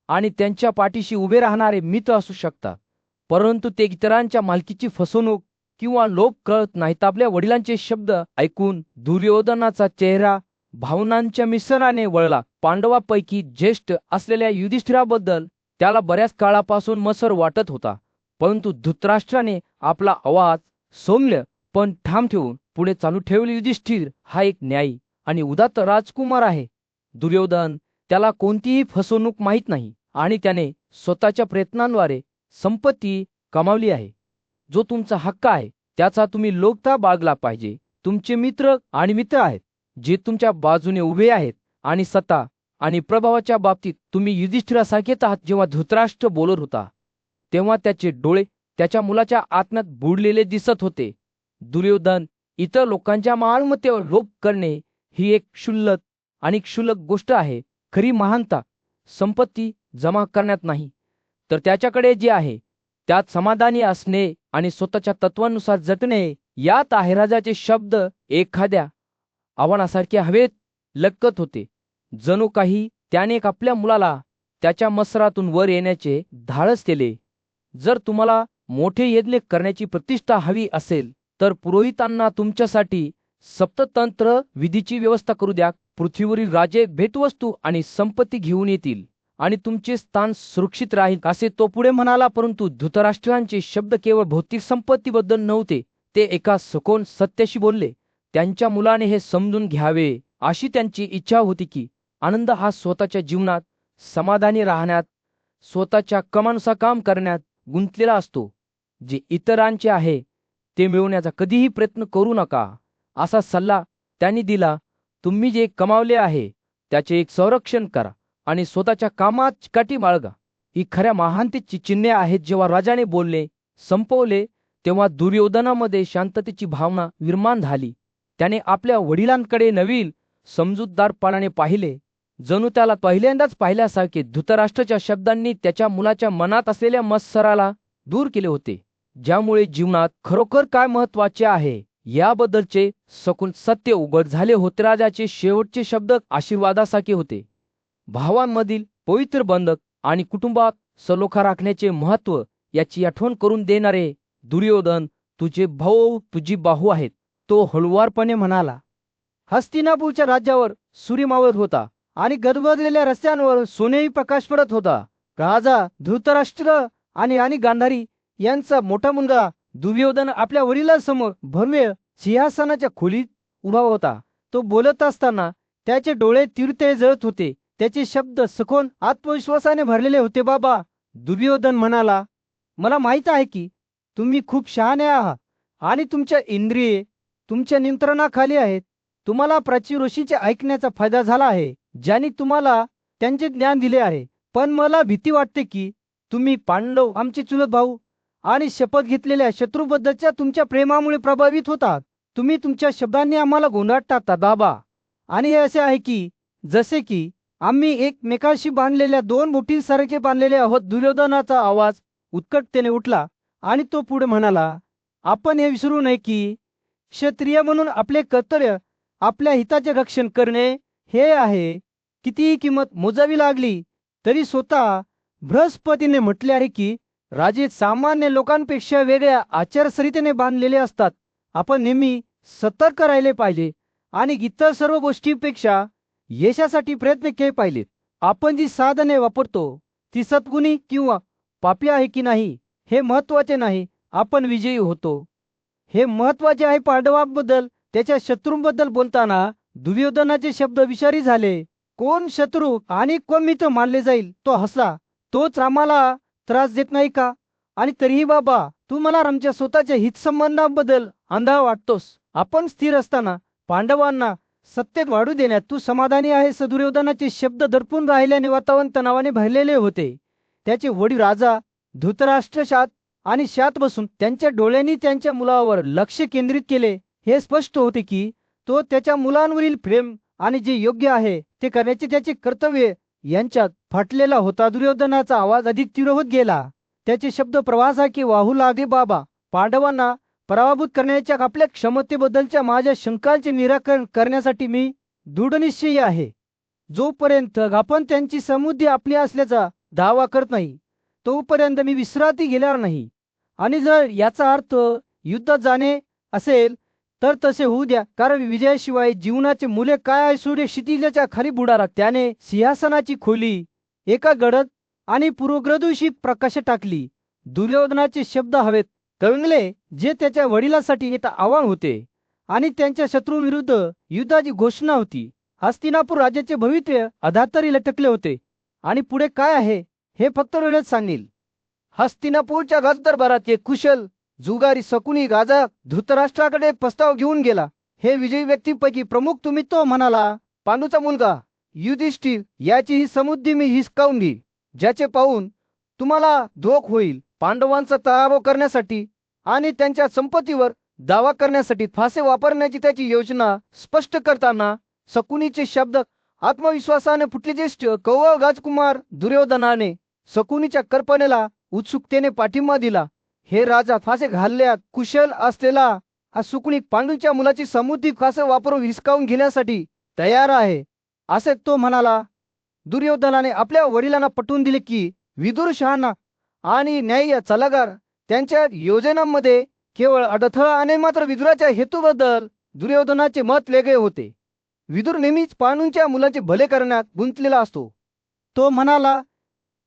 आणि त्यांच्या पाठीशी उभे राहणारे मित्र असू शकतात, परंतु ते इतरांच्या मालकीची फसवणूक किंवा लोभ कळत नाहीत. आपल्या वडिलांचे शब्द ऐकून दुर्योधनाचा चेहरा भावनांच्या मिश्रणाने वळला. पांडवापैकी ज्येष्ठ असलेल्या युधिष्ठिराबद्दल त्याला बऱ्याच काळापासून मत्सर वाटत होता, परंतु धृतराष्ट्राने आपला आवाज सौम्य पण ठाम ठेवून पुढे चालू ठेवले. युधिष्ठिर हा एक न्यायी आणि उदात्त राजकुमार आहे. दुर्योधन, त्याला कोणतीही फसवणूक माहीत नाही आणि त्याने स्वतःच्या प्रयत्नांद्वारे संपत्ती कमावली आहे. जो तुमचा हक्क आहे त्याचा तुम्ही लोकता बाळगला पाहिजे. तुमचे मित्र आहेत जे तुमच्या बाजूने उभे आहेत आणि सत्ता आणि प्रभावाच्या बाबतीत तुम्ही युधिष्ठिरासारखेच आहात. जेव्हा धृतराष्ट्र बोलत होता तेव्हा त्याचे डोळे त्याच्या मुलाच्या आत्म्यात बुडलेले दिसत होते. दुर्योधन, इतर लोकांच्या मालमत्तेवर लोभ करणे ही एक क्षुल्लक गोष्ट आहे. खरी महानता संपत्ती जमा करण्यात नाही, तर त्याच्याकडे जे आहे त्यात समाधानी असणे आणि स्वतःच्या तत्वानुसार जगणे यात आहे. राजाचे शब्द एखाद्या आव्हानासारखे हवेत लटकत होते, जणू काही त्याने आपल्या मुलाला त्याच्या मत्सरातून वर येण्याचे धाडस केले. जर तुम्हाला मोठे यज्ञ करण्याची प्रतिष्ठा हवी असेल तर पुरोहितांना तुमच्यासाठी सप्ततंत्र विधीची व्यवस्था करू द्या. पृथ्वीवरील राजे भेटवस्तू आणि संपत्ती घेऊन येतील आणि तुमचे स्थान सुरक्षित राहील, असे तो पुढे म्हणाला. परंतु धृतराष्ट्रांचे शब्द केवळ भौतिक संपत्तीबद्दल नव्हते, ते एका सखोल सत्याशी बोलले. त्यांच्या मुलाने हे समजून घ्यावे अशी त्यांची इच्छा होती की आनंद हा स्वतःच्या जीवनात समाधानी राहण्यात, स्वतःच्या कमानुसार काम करण्यात गुंतलेला असतो. जे इतरांचे आहे ते मिळवण्याचा कधीही प्रयत्न करू नका, असा सल्ला त्यांनी दिला. तुम्ही जे कमावले आहे त्याचे एक संरक्षण करा आणि स्वतःच्या कामात चिकाटी बाळगा. ही खऱ्या महानतेची चिन्हे आहेत. जेव्हा राजाने बोलणे संपवले तेव्हा दुर्योधनामध्ये शांततेची भावना निर्माण झाली. त्याने आपल्या वडिलांकडे नवीन समजूतदारपणाने पाहिले, जणू त्याला पहिल्यांदाच पाहिल्यासारखे. धृतराष्ट्राच्या शब्दांनी त्याच्या मुलाच्या मनात असलेल्या मत्सराला दूर केले होते, ज्यामुळे जीवनात खरोखर काय महत्वाचे आहे याबद्दलचे सखोल सत्य उघड झाले होते. राजाचे शेवटचे शब्द आशीर्वादासारखे होते. भावांमधील पवित्र बंधक आणि कुटुंबात सलोखा राखण्याचे महत्त्व याची आठवण करून देणारे. दुर्योधन, तुझे भाऊ तुझी बाहू आहेत, तो हळुवारपणे म्हणाला. हस्तिनापूरच्या राज्यावर सूर्य मावळत होता आणि गजबजलेल्या रस्त्यांवर सोनेरी प्रकाश पडत होता. राजा धृतराष्ट्र आणि गांधारी यांचा मोठा मुलगा दुर्योधन आपल्या वडिलांसमोर भव्य सिंहासनाच्या खोलीत उभा होता. तो बोलत असताना त्याचे डोळे तीव्रतेने जळत होते. त्याचे शब्द सखोल आत्मविश्वासाने भरलेले होते. बाबा, दुर्योधन म्हणाला, मला माहित आहे की तुम्ही खूप शहाणे आहात आणि तुमच्या इंद्रिये तुमच्या नियंत्रणाखाली आहेत. तुम्हाला प्राचीन ऋषीचे ऐकण्याचा फायदा झाला आहे, ज्यांनी तुम्हाला त्यांचे ज्ञान दिले आहे. पण मला भीती वाटते की तुम्ही पांडव, आमचे चुलत भाऊ आणि शपथ घेतलेल्या शत्रूबद्दलच्या तुमच्या प्रेमामुळे प्रभावित होतात. तुम्ही तुमच्या शब्दांनी आम्हाला गोंधळात टाकता बाबा. आणि हे असे आहे की जसे की आम्ही एकमेकांशी बांधलेल्या दोन बोटींसारखे बांधलेले आहोत. दुर्योधनाचा आवाज उत्कटतेने उठला आणि तो पुढे म्हणाला, आपण हे विसरू नये की क्षत्रिय म्हणून आपले कर्तव्य आपल्या हिताचे रक्षण करणे हे आहे. कितीही किंमत मोजावी लागली तरी स्वतः बृहस्पतीने म्हटले आहे की राजे सामान्य लोकांपेक्षा वेगळ्या आचारसंहितेने बांधलेले असतात. आपण नेहमी सतर्क राहिले पाहिजे आणि इतर सर्व गोष्टींपेक्षा यशासाठी प्रयत्न केले पाहिजेत. आपण जी साधने वापरतो ती सद्गुणी किंवा पापी आहे की नाही हे महत्वाचे नाही, आपण विजयी होतो हे महत्वाचे आहे. पांडवांबद्दल त्याच्या शत्रूंबद्दल बोलताना दुर्योधनाचे शब्द विषारी झाले. कोण शत्रू आणि कोण मित्र मानले जाईल? तो हसला. तोच आम्हाला त्रास देत नाही का? आणि तरीही बाबा, तू मला आमच्या स्वतःच्या हितसंबंधांबद्दल आंधळा वाटतोस. आपण स्थिर असताना पांडवांना सत्तेत वाढू देण्यात तू समाधानी आहेस. दुर्योधनाचे शब्द दडपून राहिल्याने वातावरण तणावाने भरलेले होते. त्याचे वडील राजा धृतराष्ट्र शांत बसून त्यांच्या डोळ्यांनी त्यांच्या मुलावर लक्ष केंद्रित केले. हे स्पष्ट होते की तो त्याच्या मुलांवरील प्रेम आणि जे योग्य आहे ते करण्याचे त्याचे कर्तव्य यांच्यात फाटलेला होता. दुर्योधनाचा आवाज अधिक तीव्र होत गेला. त्याचे शब्द प्रवाहासारखे वाहू लागले. बाबा, पांडवांना पराभूत करण्याच्या आपल्या क्षमतेबद्दलच्या माझ्या शंकांचे निराकरण करण्यासाठी मी दृढनिश्चयी आहे. जोपर्यंत आपण त्यांची समृद्धी आपली असल्याचा दावा करत नाही तोपर्यंत मी विश्रांती घेणार नाही. आणि जर याचा अर्थ युद्धात जाणे असेल तर तसे होऊ द्या, कारण विजयाशिवाय जीवनाचे मूल्य काय आहे. सूर्य क्षितिजाच्या खाली बुडाला. त्याने सिंहासनाची खोली एका गडद आणि पूर्वग्रदिवशी प्रकाश टाकली. दुर्योधनाचे शब्द हवेत तरंगले, जे त्याच्या वडिलांसाठी एक आव्हान होते आणि त्यांच्या शत्रूविरुद्ध युद्धाची घोषणा होती. हस्तिनापूर राज्याचे भविष्य अधातरी लटकले होते आणि पुढे काय आहे हे फक्त वेळच सांगेल. हस्तिनापूरच्या राजदरबारात एक कुशल जुगारी शकुनी राजा धृतराष्ट्राकडे प्रस्ताव घेऊन गेला. हे विजयी व्यक्तींपैकी प्रमुख तुम्ही. तो म्हणाला, पांडूचा मुलगा युधिष्ठिर याची ही समृद्धी मी हिसकावून घे, ज्याचे पाहून तुम्हाला धोक होईल. पांडवांचा पराभव करण्यासाठी आणि त्यांच्या संपत्तीवर दावा करण्यासाठी फासे वापरण्याची त्याची योजना स्पष्ट करताना शकुनीचे शब्द आत्मविश्वासाने फुटले. ज्येष्ठ कौरव राजकुमार दुर्योधनाने शकुनीच्या कल्पनेला उत्सुकतेने पाठिंबा दिला. हे राजा, फासे घालण्यात कुशल असलेला हा शकुनी पांडूच्या मुलाची समृद्धी फासे वापरून हिसकावून घेण्यासाठी तयार आहे, असे तो म्हणाला. दुर्योधनाने आपल्या वडिलांना पटवून दिले की विदुर शहाणा आणि न्याय्य सल्लागार त्यांच्या योजनांमध्ये केवळ अडथळा आणि मात्र विदुराच्या हेतूबद्दल दुर्योधनाचे मत वेगळे होते. विदुर नेहमीच पांडूंच्या मुलाचे भले करण्यात गुंतलेला असतो. तो म्हणाला,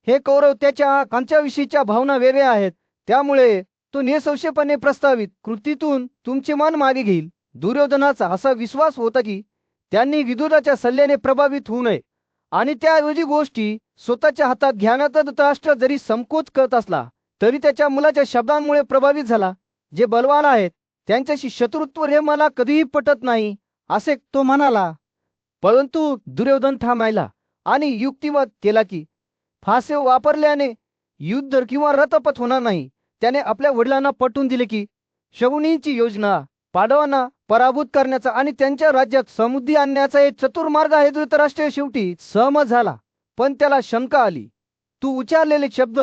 हे कौरव त्याच्या कांच्याविषयीच्या भावना वेगळ्या आहेत, त्यामुळे तो निसंशयपणे प्रस्तावित कृतीतून तुमचे मान मागे घेईल. दुर्योधनाचा असा विश्वास होता की त्यांनी विदुराच्या सल्ल्याने प्रभावित होऊ नये आणि त्याऐवजी गोष्टी स्वतःच्या हातात घेण्याचा धृतराष्ट्र जरी संकोच करत असला तरी त्याच्या मुलाच्या शब्दांमुळे प्रभावित झाला. जे बलवान आहेत त्यांच्याशी शत्रुत्व हे मला कधीही पटत नाही, असे तो म्हणाला. परंतु दुर्योधन थांबायला आणि युक्तिवाद केला की फासे वापरल्याने युद्ध किंवा रथपथ होणार नाही. त्याने आपल्या वडिलांना पटवून दिले की शकुनीची योजना पांडवांना पराभूत करण्याचा आणि त्यांच्या राज्यात समृद्धी आणण्याचा एक चतुर मार्ग आहे. धृतराष्ट्र शेवटी सहमत झाला, पण त्याला शंका आली. तू उच्चारलेले शब्द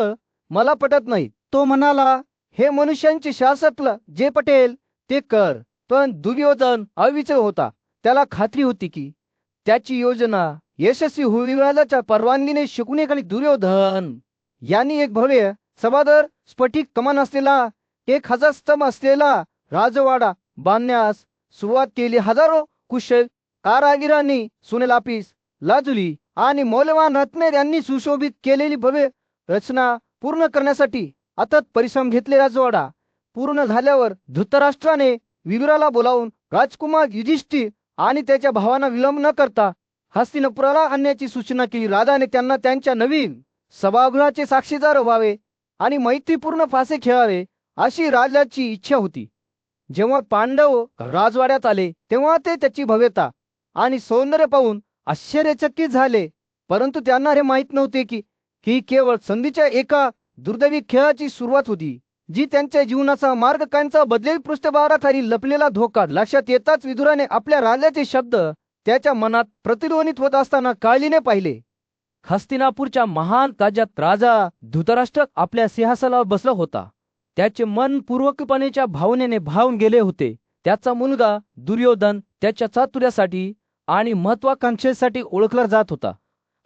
मला पटत नाहीत. तो म्हणाला, हे मनुष्यांचे शासनाला जे पटेल ते कर. पण दुर्योधन अविचल होता. त्याला खात्री होती की त्याची योजना यशस्वी होईलच्या परवानगीने शकुनीकडे दुर्योधन यांनी एक भव्य सभादर स्फटिक कमान असलेला 1000 स्तंभ असलेला राजवाडा बांधण्यास सुरुवात केली. हजारो कुशल कारागिरांनी सोनेलापीस, लाजुली आणि मौल्यवान रत्ने यांनी सुशोभित केलेली भव्य रचना पूर्ण करण्यासाठी अथक परिश्रम घेतले. राजवाडा पूर्ण झाल्यावर धृतराष्ट्राने विदुराला बोलावून राजकुमार युधिष्ठिर आणि त्याच्या भावांना विलंब न करता हस्तिनापुराला आणण्याची सूचना केली. राजाने त्यांना त्यांच्या नवीन सभागृहाचे साक्षीदार व्हावे आणि मैत्रीपूर्ण फासे खेळावे अशी राजाची इच्छा होती. जेव्हा पांडव राजवाड्यात आले तेव्हा ते त्याची भव्यता आणि सौंदर्य पाहून आश्चर्यचकित झाले, परंतु त्यांना हे माहीत नव्हते की ही केवळ संधीच्या एका दुर्दैवी खेळाची सुरुवात होती, जी त्यांच्या जीवनाचा मार्ग कायमचा बदलेल. पृष्ठभागाखाली लपलेला धोका लक्षात येताच विदुराने आपल्या राजाचे शब्द त्याच्या मनात प्रतिध्वनित होत असताना काळजीने पाहिले. हस्तिनापूरच्या महान राज्यात राजा धृतराष्ट्र आपल्या सिंहासनावर बसला होता. त्याचे मन पूर्वकल्पनेच्या भावनेने भावून गेले होते. त्याचा मुलगा दुर्योधन त्याच्या चातुर्यासाठी आणि महत्वाकांक्षेसाठी ओळखला जात होता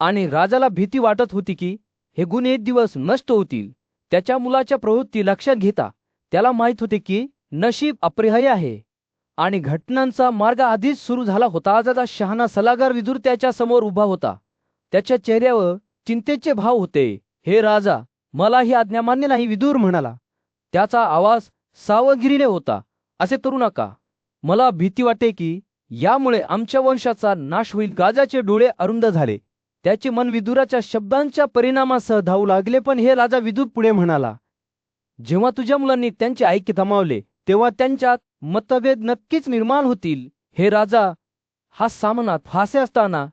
आणि राजाला भीती वाटत होती की हे गुण एक दिवस नष्ट होतील. त्याच्या मुलाच्या प्रवृत्ती लक्षात घेता त्याला माहित होते की नशीब अपरिहार्य आहे आणि घटनांचा मार्ग आधीच सुरू झाला होता. आजचा शहाणा सल्लागार विदुर त्याच्या समोर उभा होता. त्याच्या चेहऱ्यावर चिंतेचे भाव होते. हे राजा, मला ही आज्ञा मान्य नाही, विदुर म्हणाला. त्याचा आवाज सावधगिरीने होता. असे करू नका. मला भीती वाटते की यामुळे आमच्या वंशाचा नाश होईल. राजाचे डोळे अरुंद झाले. त्याचे मन विदुराच्या शब्दांच्या परिणामासह धावू लागले. पण हे राजा, विदुर पुढे म्हणाला, जेव्हा तुझ्या मुलांनी त्यांचे ऐक्य गमावले तेव्हा त्यांच्यात मतभेद नक्कीच निर्माण होतील. हे राजा, हा सामना फासे असताना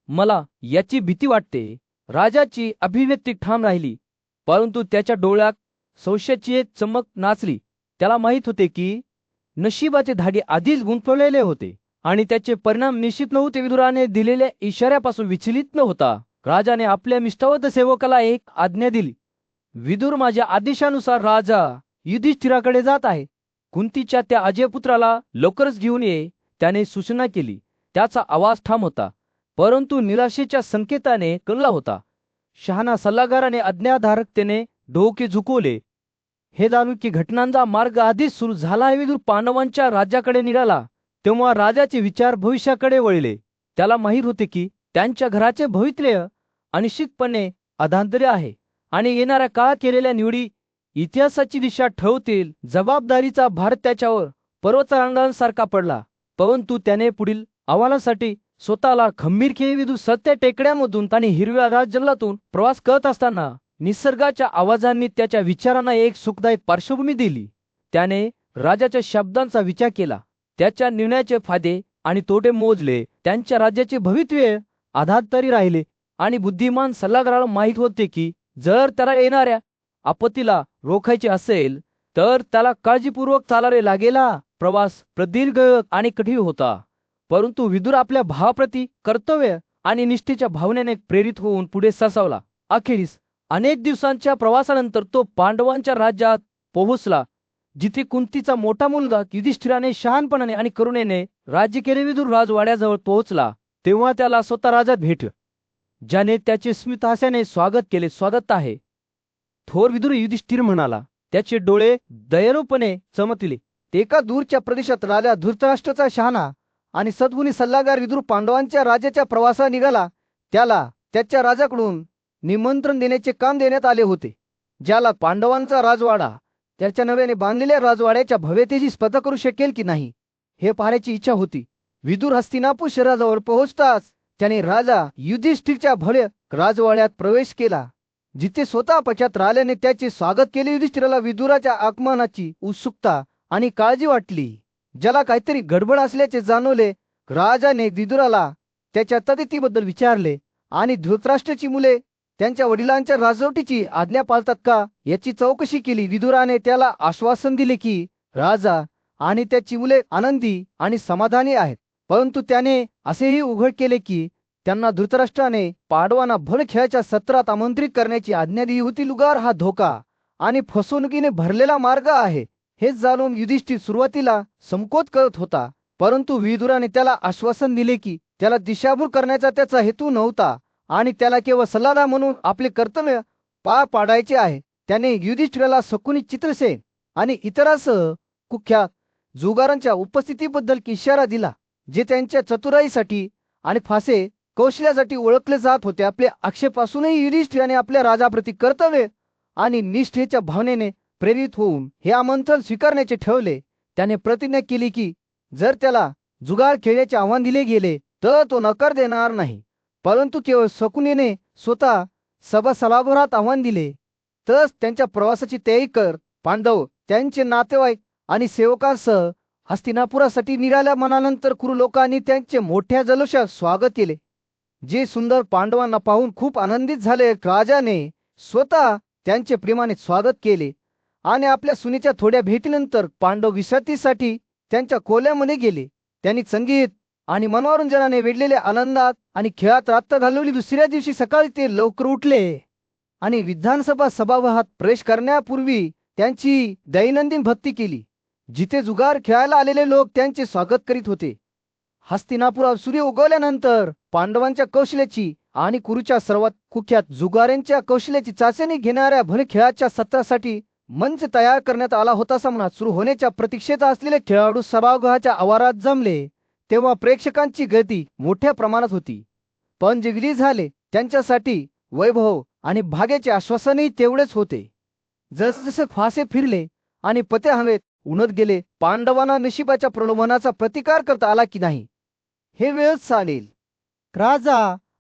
मला याची भीती वाटते. राजाची अभिव्यक्ती ठाम राहिली, परंतु त्याच्या डोळ्यात संशयाची एक चमक नाचली. त्याला माहित होते की नशिबाचे धागे आधीच गुंतवलेले होते आणि त्याचे परिणाम निश्चित नव्हते. विदुराने दिलेल्या इशाऱ्यापासून विचलित न होता राजाने आपल्या निष्ठावंत सेवकाला एक आज्ञा दिली. विदुर, माझ्या आदेशानुसार राजा युधिष्ठिराकडे जात आहे. कुंतीच्या त्या अजय पुत्राला लवकरच घेऊन ये, त्याने सूचना केली. त्याचा आवाज ठाम होता, परंतु निराशेच्या संकेताने कळला होता. शहाणा सल्लागाराने आज्ञाधारकतेने डोके झुकवले. हे जाणून की घटनांचा मार्ग आधीच सुरू झाला आहे. विदुर पांडवांच्या राज्याकडे निघाला तेव्हा राजाचे विचार भविष्याकडे वळले. त्याला माहीत होते की त्यांच्या घराचे भवितव्य अनिश्चितपणे अधांतर्य आहे आणि येणाऱ्या काळात केलेल्या निवडी इतिहासाची दिशा ठरवतील. जबाबदारीचा भार त्याच्यावर पर्वतरांगांसारखा पडला, परंतु त्याने पुढील आव्हानासाठी स्वतःला खंबीर केले. विदुर सत्य टेकड्यांमधून आणि हिरव्या जंगलातून प्रवास करत असताना निसर्गाच्या आवाजांनी त्याच्या विचारांना एक सुखदायक पार्श्वभूमी दिली. त्याने राजाच्या शब्दांचा विचार केला, त्याच्या निर्णयाचे फायदे आणि तोटे मोजले. त्यांच्या राज्याचे भवितव्य अधांतरी राहिले आणि बुद्धिमान सल्लागाराला माहीत होते की जर त्याला येणाऱ्या आपत्तीला रोखायचे असेल तर त्याला काळजीपूर्वक चालावे लागेल. प्रवास प्रदीर्घ आणि कठीण होता, परंतु विदुर आपल्या भावाप्रती कर्तव्य आणि निष्ठेच्या भावनेने प्रेरित होऊन पुढे सरसावला. अखेरीस अनेक दिवसांच्या प्रवासानंतर तो पांडवांच्या राज्यात पोहोचला, जिथे कुंतीचा मोठा मुलगा युधिष्ठिराने शहाणपणाने आणि करुणेने राज्य केले. विदुर राजवाड्याजवळ पोहोचला तेव्हा त्याला स्वतः राजा भेटला, ज्याने त्याचे स्मितहास्याने स्वागत केले. स्वागत आहे, थोर विदुर, युधिष्ठिर म्हणाला. त्याचे डोळे दयाळूपणे चमकले. एका दूरच्या प्रदेशात राजा धृतराष्ट्राचा शहाणा आणि सद्गुणी सल्लागार विदुर पांडवांच्या राज्याच्या प्रवासाला निघाला. त्याला त्याच्या राजाकडून निमंत्रण देण्याचे काम देण्यात आले होते, ज्याला पांडवांचा राजवाडा त्याच्या नव्याने बांधलेल्या राजवाड्याच्या भव्यतेची स्पर्धा करू शकेल की नाही हे पाहण्याची इच्छा होती. विदुर हस्तिनापूर शहराजवळ पोहोचताच त्याने राजा युधिष्ठिरच्या भव्य राजवाड्यात प्रवेश केला, जिथे स्वतः पश्चात राजाने त्याचे स्वागत केले. युधिष्ठिराला विदुराच्या आगमनाची उत्सुकता आणि काळजी वाटली. ज्याला काहीतरी गडबड असल्याचे जाणवले. राजाने विदुराला त्याच्या तब्येतीबद्दल विचारले आणि धृतराष्ट्राची मुले त्यांच्या वडिलांच्या राजवटीची आज्ञा पाळतात का याची चौकशी केली. विदुराने त्याला आश्वासन दिले की राजा आणि त्याची मुले आनंदी आणि समाधानी आहेत, परंतु त्याने असेही उघड केले की त्यांना धृतराष्ट्राने पांडवांना भर खेळाच्या सत्रात आमंत्रित करण्याची आज्ञा दिली होती. लुगार हा धोका आणि फसवणुकीने भरलेला मार्ग आहे हे जाणून युधिष्ठिर सुरुवातीला संकोच करत होता, परंतु विदुराने त्याला आश्वासन दिले की त्याला दिशाभूल करण्याचा त्याचा हेतू नव्हता आणि त्याला केवळ सल्लागार म्हणून आपले कर्तव्य पार पाडायचे आहे. त्याने युधिष्ठिराला शकुनी, चित्रसेन आणि इतरांसह कुख्यात जुगारांच्या उपस्थितीबद्दल इशारा दिला, जे त्यांच्या चतुराईसाठी आणि फासे कौशल्यासाठी ओळखले जात होते. आपल्या आक्षेपासूनही युधिष्ठिराने आपल्या राजाप्रती कर्तव्य आणि निष्ठेच्या भावनेने प्रेरित होऊन हे आमंत्रण स्वीकारण्याचे ठरवले. त्याने प्रतिज्ञा केली की जर त्याला जुगार खेळण्याचे आव्हान दिले गेले तर तो नकार देणार नाही, परंतु केवळ शकुनीने स्वतः सभासलाभरात आव्हान दिले तर त्यांच्या प्रवासाची तयारी कर. पांडव त्यांचे नातेवाईक आणि सेवकांसह हस्तिनापुरासाठी निघाल्या. मनानंतर कुरु लोकांनी त्यांचे मोठ्या जल्लोषात स्वागत केले, जे सुंदर पांडवांना पाहून खूप आनंदित झाले. राजाने स्वतः त्यांचे प्रेमाने स्वागत केले आणि आपल्या सुनेच्या थोड्या भेटीनंतर पांडव विश्रांतीसाठी त्यांच्या खोल्यामध्ये गेले. त्यांनी संगीत आणि मनोरंजनाने वेढलेल्या आनंदात आणि खेळात रात्र घालवली. दुसऱ्या दिवशी सकाळी ते लवकर उठले आणि विधानसभा सभागृहात प्रवेश करण्यापूर्वी त्यांची दैनंदिन भक्ती केली, जिथे जुगार खेळायला आलेले लोक त्यांचे स्वागत करीत होते. हस्तिनापुरात सूर्य उगवल्यानंतर पांडवांच्या कौशल्याची आणि कुरुच्या सर्वात कुख्यात जुगाऱ्यांच्या कौशल्याची चाचणी घेणाऱ्या भर खेळाच्या सत्रासाठी मंच तयार करण्यात आला होता. सामना सुरू होण्याच्या प्रतीक्षेत असलेले खेळाडू सभागृहाच्या आवारात जमले तेव्हा प्रेक्षकांची गर्दी मोठ्या प्रमाणात होती. पण जे विधी झाले त्यांच्यासाठी वैभव आणि भाग्याचे आश्वासनही तेवढेच होते. जसजसे फासे फिरले आणि पते हवेत उडत गेले, पांडवांना नशिबाच्या प्रलोभनाचा प्रतिकार करता आला की नाही हे वेळच चालेल. राजा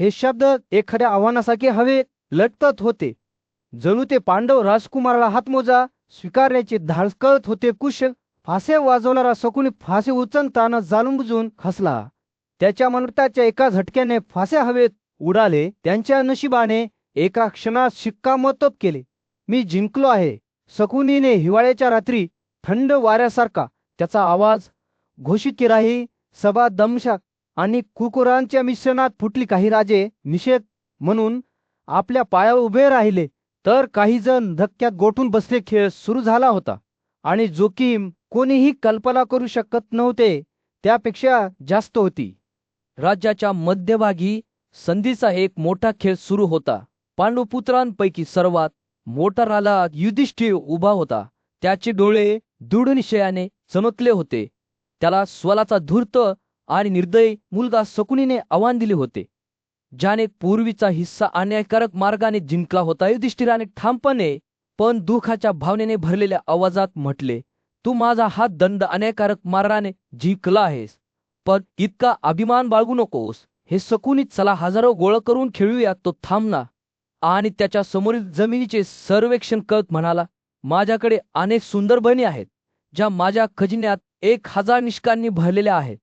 हे शब्द एखाद्या आव्हानासारखे हवेत लटकत होते. जणू ते पांडव राजकुमाराला हातमोजा स्वीकारण्याचे धाडस करत होते. कुशल फासे वाजवणारा शकुनी फासे उचलताना जाणून बुजून हसला. त्याच्या मनगटाच्या एका झटक्याने फासे हवेत उडाले. त्यांच्या नशिबाने एका क्षणात शिक्कामोर्तब केले. मी जिंकलो आहे. शकुनीने हिवाळ्याच्या रात्री थंड वाऱ्यासारखा त्याचा आवाज घोषित केलाही. सभा दमशाक आणि कुकुरांच्या मिश्रणात फुटली. काही राजे निषेध म्हणून आपल्या पायावर उभे राहिले, तर काही जण धक्क्यात गोठून बसले. खेळ सुरू झाला होता आणि जोखीम कोणीही कल्पना करू शकत नव्हते त्यापेक्षा जास्त होती. राज्याच्या मध्यभागी संधीचा एक मोठा खेळ सुरू होता. पांडुपुत्रांपैकी सर्वात मोठा राजा युधिष्ठिर उभा होता. त्याचे डोळे दृढ निश्चयाने चमकले होते. त्याला स्वलाचा धूर्त आणि निर्दयी मुलगा शकुनीने आव्हान दिले होते, ज्याने पूर्वीचा हिस्सा अन्यायकारक मार्गाने जिंकला होता. युधिष्ठिराने ठामपणे पण दुःखाच्या भावनेने भरलेल्या आवाजात म्हटले, तू माझा हा दंड अन्यायकारक मार्गाने जिंकला आहेस, पण इतका अभिमान बाळगू नकोस. हे शकुनी, चला हजारो गोळ करून खेळूया. तो थांबला आणि त्याच्या समोरील जमिनीचे सर्वेक्षण करत म्हणाला, माझ्याकडे अनेक सुंदर बहिणी आहेत, ज्या माझ्या खजिन्यात 1000 निष्कांनी भरलेल्या आहेत.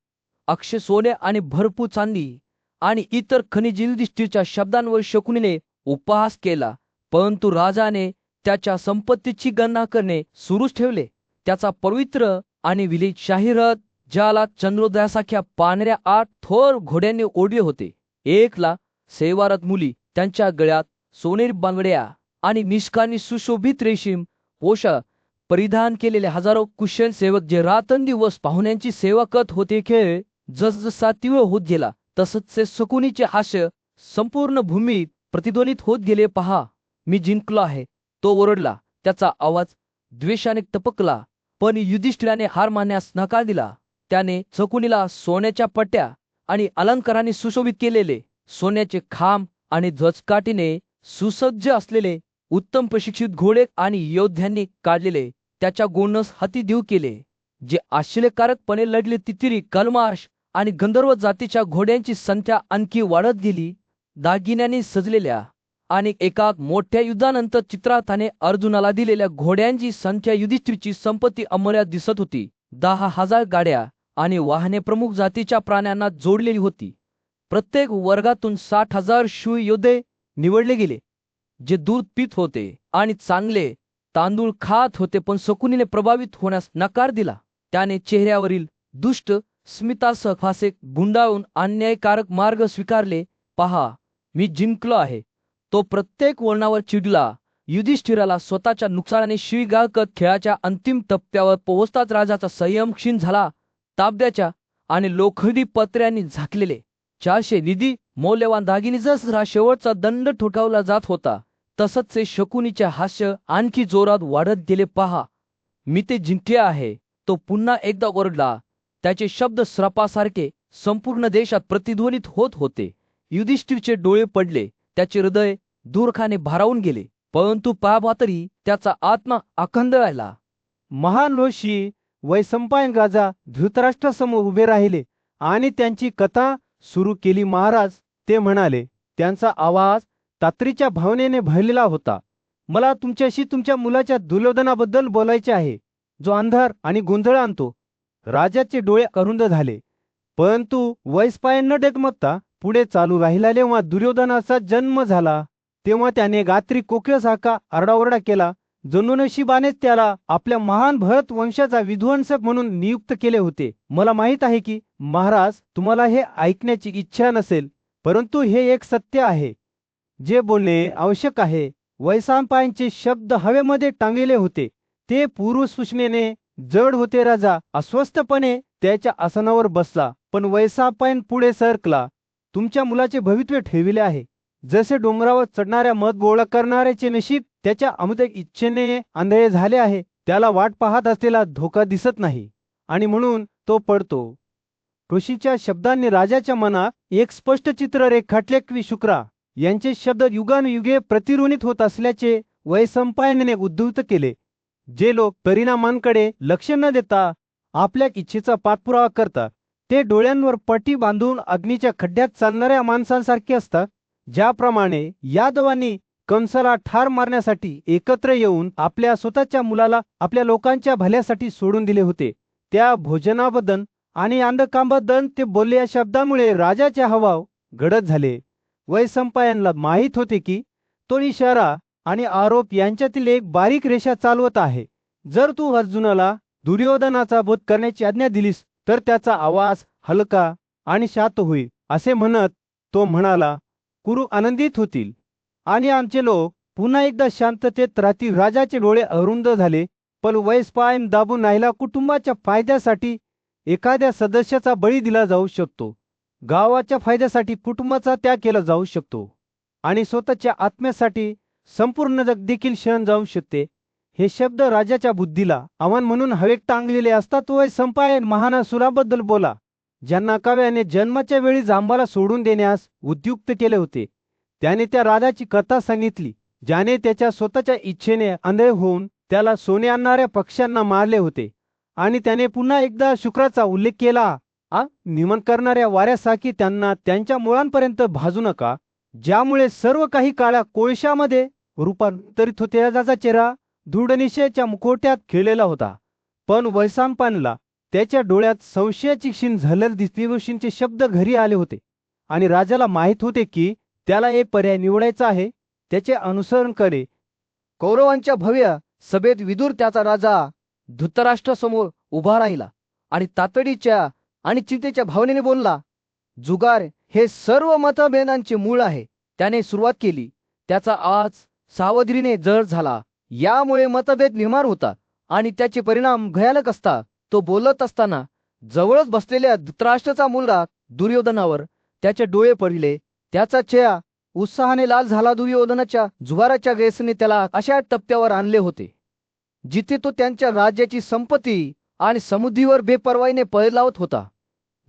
अक्षय सोने आणि भरपूर चांदी आणि इतर खनिज. युधिष्ठिरच्या शब्दांवर शकुनीने उपहास केला, परंतु राजाने त्याच्या संपत्तीची गणना करणे सुरूच ठेवले. त्याचा पवित्र आणि विलीन शाही रथ, ज्याला चंद्रोदयासारख्या पांढऱ्या 8 थोर घोड्यांनी ओढले होते, 1,00,000 सेवारत मुली, त्यांच्या गळ्यात सोनेरी बांगड्या आणि निष्कांनी सुशोभित रेशीम पोशाख परिधान केलेले हजारो कुशल सेवक, जे रात्रंदिवस पाहुण्यांची सेवा करत होते. खेळ जसजसा तीव्र होत गेला, तसचे शकुनीचे हास्य संपूर्ण भूमीत प्रतिध्वनित होत गेले. पहा, मी जिंकलो आहे, तो ओरडला. त्याचा आवाज द्वेषाने टपकला, पण युधिष्ठिराने हार मानण्यास नकार दिला. त्याने शकुनीला सोन्याच्या पट्ट्या आणि अलंकारांनी सुशोभित केलेले, सोन्याचे खांब आणि ध्वजकाठीने सुसज्ज असलेले उत्तम प्रशिक्षित घोडे आणि योद्ध्यांनी काढलेले त्याच्या गोंडस हाती देऊ केले, जे आश्चर्यकारकपणे लढले. तितिरी, कलमाश आणि गंधर्व जातीच्या घोड्यांची संख्या आणखी वाढत गेली. दागिन्यांनी सजलेल्या आणि एका मोठ्या युद्धानंतर चित्रार्थाने अर्जुनाला दिलेल्या घोड्यांची संख्या युधिष्ठिरची संपत्ती अमर्याद दिसत होती. 10,000 गाड्या आणि वाहने प्रमुख जातीच्या प्राण्यांना जोडलेली होती. प्रत्येक वर्गातून 60,000 शूर योद्धे निवडले गेले, जे दूध पित होते आणि चांगले तांदूळ खात होते. पण शकुनीने प्रभावित होण्यास नकार दिला. त्याने चेहऱ्यावरील दुष्ट स्मितासह फासे गुंडाळून अन्यायकारक मार्ग स्वीकारले. पहा, मी जिंकलो आहे. तो प्रत्येक वळणावर चिडला. युधिष्ठिराला स्वतःच्या नुकसानाने शिवीगाळ करत खेळाच्या अंतिम टप्प्यावर पोहोचताच राजाचा संयम क्षीण झाला. ताब्याच्या आणि लोखंडी पत्र्यांनी झाकलेले 400 निधी मौल्यवान दागिने जसा शेवटचा दंड ठोठावला जात होता, तसंच ते शकुनीचे हास्य आणखी जोरात वाढत गेले. पहा, मी ते जिंकले आहे, तो पुन्हा एकदा ओरडला. त्याचे शब्द श्रापासारखे संपूर्ण देशात प्रतिध्वनित होत होते. युधिष्ठिरचे डोळे पडले, त्याचे हृदय दुःखाने भारावून गेले, परंतु पापातरी त्याचा आत्मा अखंड राहिला. महान ऋषी वैशंपायन राजा धृतराष्ट्रासमोर उभे राहिले आणि त्यांची कथा सुरू केली. महाराज, ते म्हणाले, त्यांचा आवाज तात्रीच्या भावनेने भरलेला होता, मला तुमच्याशी तुमच्या मुलाच्या दुर्योधनाबद्दल बोलायचे आहे, जो अंधार आणि गोंधळ आणतो. राजाचे डोळे अरुंद झाले, परंतु वैशंपायन न डगमगता पुढे चालू राहिला. जेव्हा दुर्योधनाचा जन्म झाला, तेव्हा त्याने गात्री कोकिळासारखा आरडाओरडा केला, जणू नशिबानेच त्याला आपल्या महान भरत वंशाचा विध्वंसक म्हणून नियुक्त केले होते. मला माहीत आहे की महाराज, तुम्हाला हे ऐकण्याची इच्छा नसेल, परंतु हे एक सत्य आहे जे बोलणे आवश्यक आहे. वैशंपायनचे शब्द हवेमध्ये टांगलेले होते, ते पूर्व सूचनेने जड होते. राजा अस्वस्थपणे त्याच्या आसनावर बसला, पण वैशंपायन पुढे सरकला. तुमच्या मुलाचे भवितव्य ठेविले आहे. जसे डोंगरावर चढणाऱ्या मध गोळा करणाऱ्याचे नशीब त्याच्या अमुक इच्छेने आंधळे झाले आहे, त्याला वाट पाहत असलेला धोका दिसत नाही आणि म्हणून तो पडतो. ऋषीच्या शब्दांनी राजाच्या मनात एक स्पष्ट चित्र रेखाटले की शुक्रा यांचे शब्द युगानुयुगे प्रतिध्वनित होत असल्याचे वैशंपायनने उद्धृत केले. जे लोक परिणामांकडे लक्ष न देता आपल्या इच्छेचा पाठपुरावा करतात, ते डोळ्यांवर पट्टी बांधून अग्नीच्या खड्ड्यात चालणाऱ्या माणसांसारखे असतात. ज्याप्रमाणे यादवांनी कंसाला ठार मारण्यासाठी एकत्र येऊन आपल्या स्वतःच्या मुलाला आपल्या लोकांच्या भल्यासाठी सोडून दिले होते, त्या भोजनाबद्दल आणि अंधकांबद्दल ते बोलले. या शब्दामुळे राजाचे हावभाव गडद झाले. वैशंपायनला माहीत होते की तो इशारा आणि आरोप यांच्यातील एक बारीक रेषा चालवत आहे. जर तू अर्जुनाला दुर्योधनाचा वध करण्याची आज्ञा दिलीस तर त्याचा आवाज हलका आणि शांत होईल. असे म्हणत तो म्हणाला, कुरु आनंदित होतील आणि आमचे लोक पुन्हा एकदा शांततेत राहतील. राजाचे डोळे अरुंद झाले. पण वैशंपायन दाबून राहिला. कुटुंबाच्या फायद्यासाठी एखाद्या सदस्याचा बळी दिला जाऊ शकतो, गावाच्या फायद्यासाठी कुटुंबाचा त्याग केला जाऊ शकतो आणि स्वतःच्या आत्म्यासाठी संपूर्ण जग देखील शरण जाऊ शकते. हे शब्द राजाच्या बुद्धीला आव्हान म्हणून हवेत टांगलेले असतात. वैशंपायन महानासुराबद्दल बोला, ज्यांना काव्याने जन्माच्या वेळी जांबाला सोडून देण्यास उद्युक्त केले होते. त्याने त्या राजाची कथा सांगितली, ज्याने त्याच्या स्वतःच्या इच्छेने अंधे होऊन त्याला सोने आणणाऱ्या पक्ष्यांना मारले होते. आणि त्याने पुन्हा एकदा शुक्राचा उल्लेख केला, निमन करणाऱ्या वाऱ्यासारखी त्यांना त्यांच्या मुळांपर्यंत भाजू नका, ज्यामुळे सर्व काही काळ्या कोळशामध्ये रूपांतरित होते. राजाचा चेहरा दृढनिश्चयाच्या मुखवट्यात खेळलेला होता. पण वैशंपायनला त्याच्या डोळ्यात संशयाची क्षीण झालेली दिसली. ऋषींचे शब्द घरी आले होते आणि राजाला माहीत होते की त्याला एक पर्याय निवडायचा आहे. त्याचे अनुसरण करे. कौरवांच्या भव्य सभेत विदुर त्याचा राजा धृतराष्ट्रासमोर उभा राहिला आणि तातडीच्या आणि चिंतेच्या भावनेने बोलला, जुगार हे सर्व मतभेदांचे मूळ आहे. त्याने सुरुवात केली. त्याचा आवाज सावधीने जड झाला. यामुळे मतभेद निर्माण होतात आणि त्याचे परिणाम भयानक असतात. तो बोलत असताना जवळच बसलेल्या धृतराष्ट्राचा मुलगा दुर्योधनावर त्याचे डोळे पडले. त्याचा चेहरा उत्साहाने लाल झाला. दुर्योधनाच्या जुगाराच्या व्यसनाने त्याला अशा टप्प्यावर आणले होते जिथे तो त्यांच्या राज्याची संपत्ती आणि समृद्धीवर बेपर्वाईने पळ लावत होता.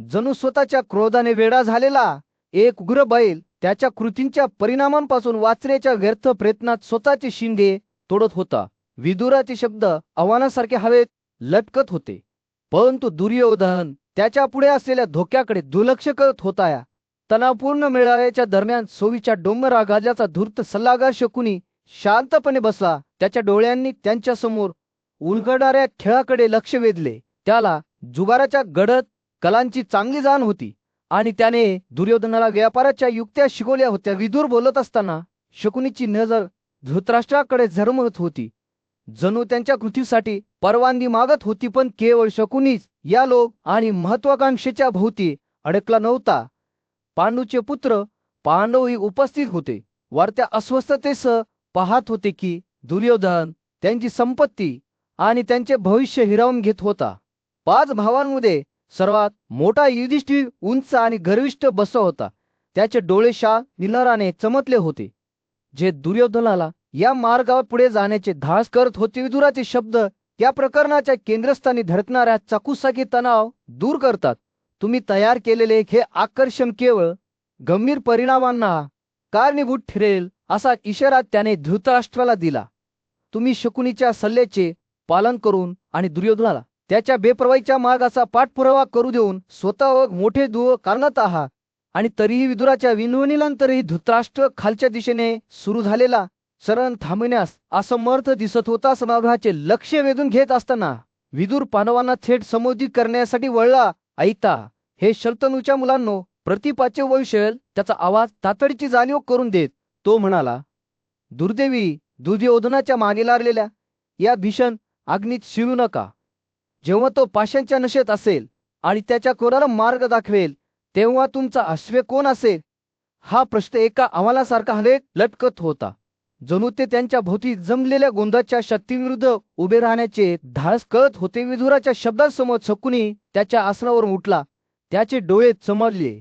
जणू स्वतःच्या क्रोधाने वेडा झालेला एक उग्र बैल त्याच्या कृतींच्या परिणामांपासून वाचण्याच्या व्यर्थ प्रयत्नात स्वतःचे शिंगे तोडत होता. विदुराचे शब्द आव्हानासारखे हवेत लटकत होते, परंतु दुर्योधन त्याच्या पुढे असलेल्या धोक्याकडे दुर्लक्ष करत होता. तणावपूर्ण मेळाव्याच्या दरम्यान सोवीच्या डोंगरागाजाचा धूर्त सल्लागार शकुनी शांतपणे बसला. त्याच्या डोळ्यांनी त्यांच्या समोर उलगडणाऱ्या खेळाकडे लक्ष वेधले. त्याला जुगाराच्या गडद कलांची चांगली जाण होती आणि त्याने दुर्योधनाला व्यापाराच्या युक्त्या शिकवल्या होत्या. विदुर बोलत असताना शकुनीची नजर धृतराष्ट्राकडे झरमत होती, जणू त्यांच्या कृतीसाठी परवानगी मागत होती. पण केवळ शकुनीच या लोक आणि महत्वाकांक्षेच्या भोवती अडकला नव्हता. पांडूचे पुत्र पांडवही उपस्थित होते. वाढत्या अस्वस्थतेसह पाहत होते की दुर्योधन त्यांची संपत्ती आणि त्यांचे भविष्य हिरावून घेत होता. 5 भावांमध्ये सर्वात मोठा युधिष्ठिर उंच आणि गर्विष्ठ बसला होता. त्याचे डोळे निलाराने चमकले होते, जे दुर्योधनाला या मार्गावर पुढे जाण्याचे धास करत होते. विदुराचे शब्द या प्रकरणाच्या केंद्रस्थानी धडकणाऱ्या चाकूसारखे तणाव दूर करतात. तुम्ही तयार केलेले हे आकर्षण केवळ गंभीर परिणामांना कारणीभूत ठरेल असा इशारा त्याने धृतराष्ट्राला दिला. तुम्ही शकुनीच्या सल्ल्याचे पालन करून आणि दुर्योधनाला त्याच्या बेपर्वाईच्या मार्गाचा पाठपुरावा करू देऊन स्वतः मोठे दुःख कारणत आहात. आणि तरीही विदुराच्या विनवणीनंतरही धृतराष्ट्र खालच्या दिशेने सुरू झालेला चरण थांबण्यास असमर्थ दिसत होता. सभागृहाचे लक्ष वेधून घेत असताना विदुर पांडवांना थेट संबोधित करण्यासाठी वळला. ऐकता हे शंतनूच्या मुलांनो, प्रतिपाचे वैशल त्याचा आवाज तातडीची जाणीव करून देत तो म्हणाला, दुर्दैवी दुर्योधनाच्या मागे लागलेल्या या भीषण अग्नीत शिरू नका. जेव्हा तो पाशांच्या नशेत असेल आणि त्याच्या कोणाला मार्ग दाखवेल तेव्हा तुमचा आश्रय कोण असेल? हा प्रश्न एका आव्हानासारखा हवेत लटकत होता, जणू ते त्यांच्या भोवती जमलेल्या गोंधाच्या शक्तीविरुद्ध उभे राहण्याचे धाडस करत होते. विदुराच्या शब्दांसमोर शकुनी त्याच्या आसनावरून उठला. त्याचे डोळे चमकले.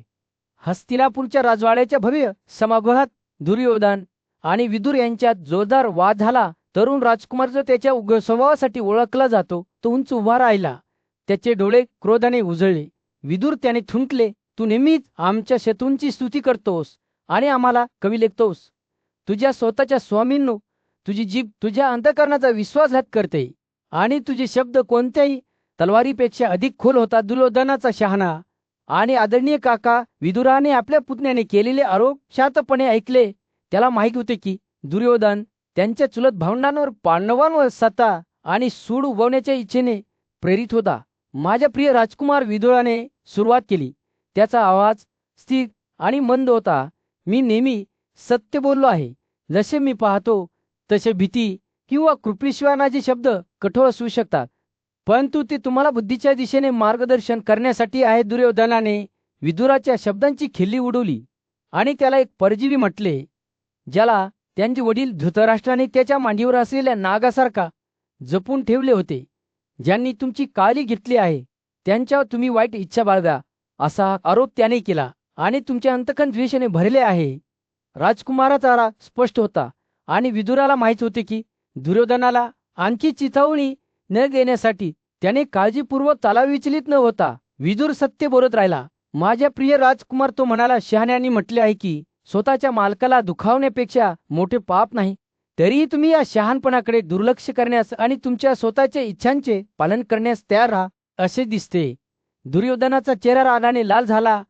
हस्तिनापूरच्या राजवाड्याच्या भव्य सभागृहात दुर्योधन आणि विदुर यांच्यात जोरदार वाद झाला. तरुण राजकुमार जो त्याच्या उग्र स्वभावासाठी ओळखला जातो तो उंच उभा राहिला. त्याचे डोळे क्रोधाने उजळले. विदुर त्याने थुंकले, तू नेहमीच आमच्या शत्रूंची स्तुती करतोस आणि आम्हाला कवी लेखतोस. तुझ्या स्वतःच्या स्वामींनो, तुझी जीभ तुझ्या अंतःकरणाचा विश्वासघात करते आणि तुझे शब्द कोणत्याही तलवारीपेक्षा अधिक खोल होता. दुर्योधनाचा शहाणा आणि आदरणीय काका विदुराने आपल्या पुतण्याने केलेले आरोप शांतपणे ऐकले. त्याला माहित होते की दुर्योधन त्यांच्या चुलत भावंडांवर पांडवांवर सत्ता आणि सूड उगवण्याच्या इच्छेने प्रेरित होता. माझ्या प्रिय राजकुमार विदुराने सुरुवात केली. त्याचा आवाज स्थिर आणि मंद होता. मी नेहमी सत्य बोललो आहे. जसे मी पाहतो तसे भीती किंवा कृपीश्वानाचे शब्द कठोर असू शकतात, परंतु ते तुम्हाला बुद्धीच्या दिशेने मार्गदर्शन करण्यासाठी आहे. दुर्योधनाने विदुराच्या शब्दांची खिल्ली उडवली आणि त्याला एक परजीवी म्हटले, ज्याला त्यांचे वडील धृतराष्ट्राने त्याच्या मांडीवर असलेल्या नागासारखा जपून ठेवले होते. ज्यांनी तुमची काळजी घेतली आहे त्यांच्यावर तुम्ही वाईट इच्छा बाळगा, असा आरोप त्याने केला आणि तुमचे अंतकण द्वेषाने भरले आहे. राजकुमाराचा राग स्पष्ट होता आणि विदुराला माहित होते की दुर्योधनाला आणखी चिथावणी न देण्यासाठी त्याने काळजीपूर्वक चालावे विचलित न होता विदुर सत्य बोलत राहिला. माझ्या प्रिय राजकुमार, तो म्हणाला, शहाण्याने म्हटले आहे की स्वतःच्या मालकाला दुखावण्यापेक्षा मोठे पाप नाही. तरीही तुम्ही या शहाणपणाकडे दुर्लक्ष करण्यास आणि तुमच्या स्वतःच्या इच्छांचे पालन करण्यास तयार राहा असे दिसते. दुर्योधनाचा चेहरा रागाने लाल झाला,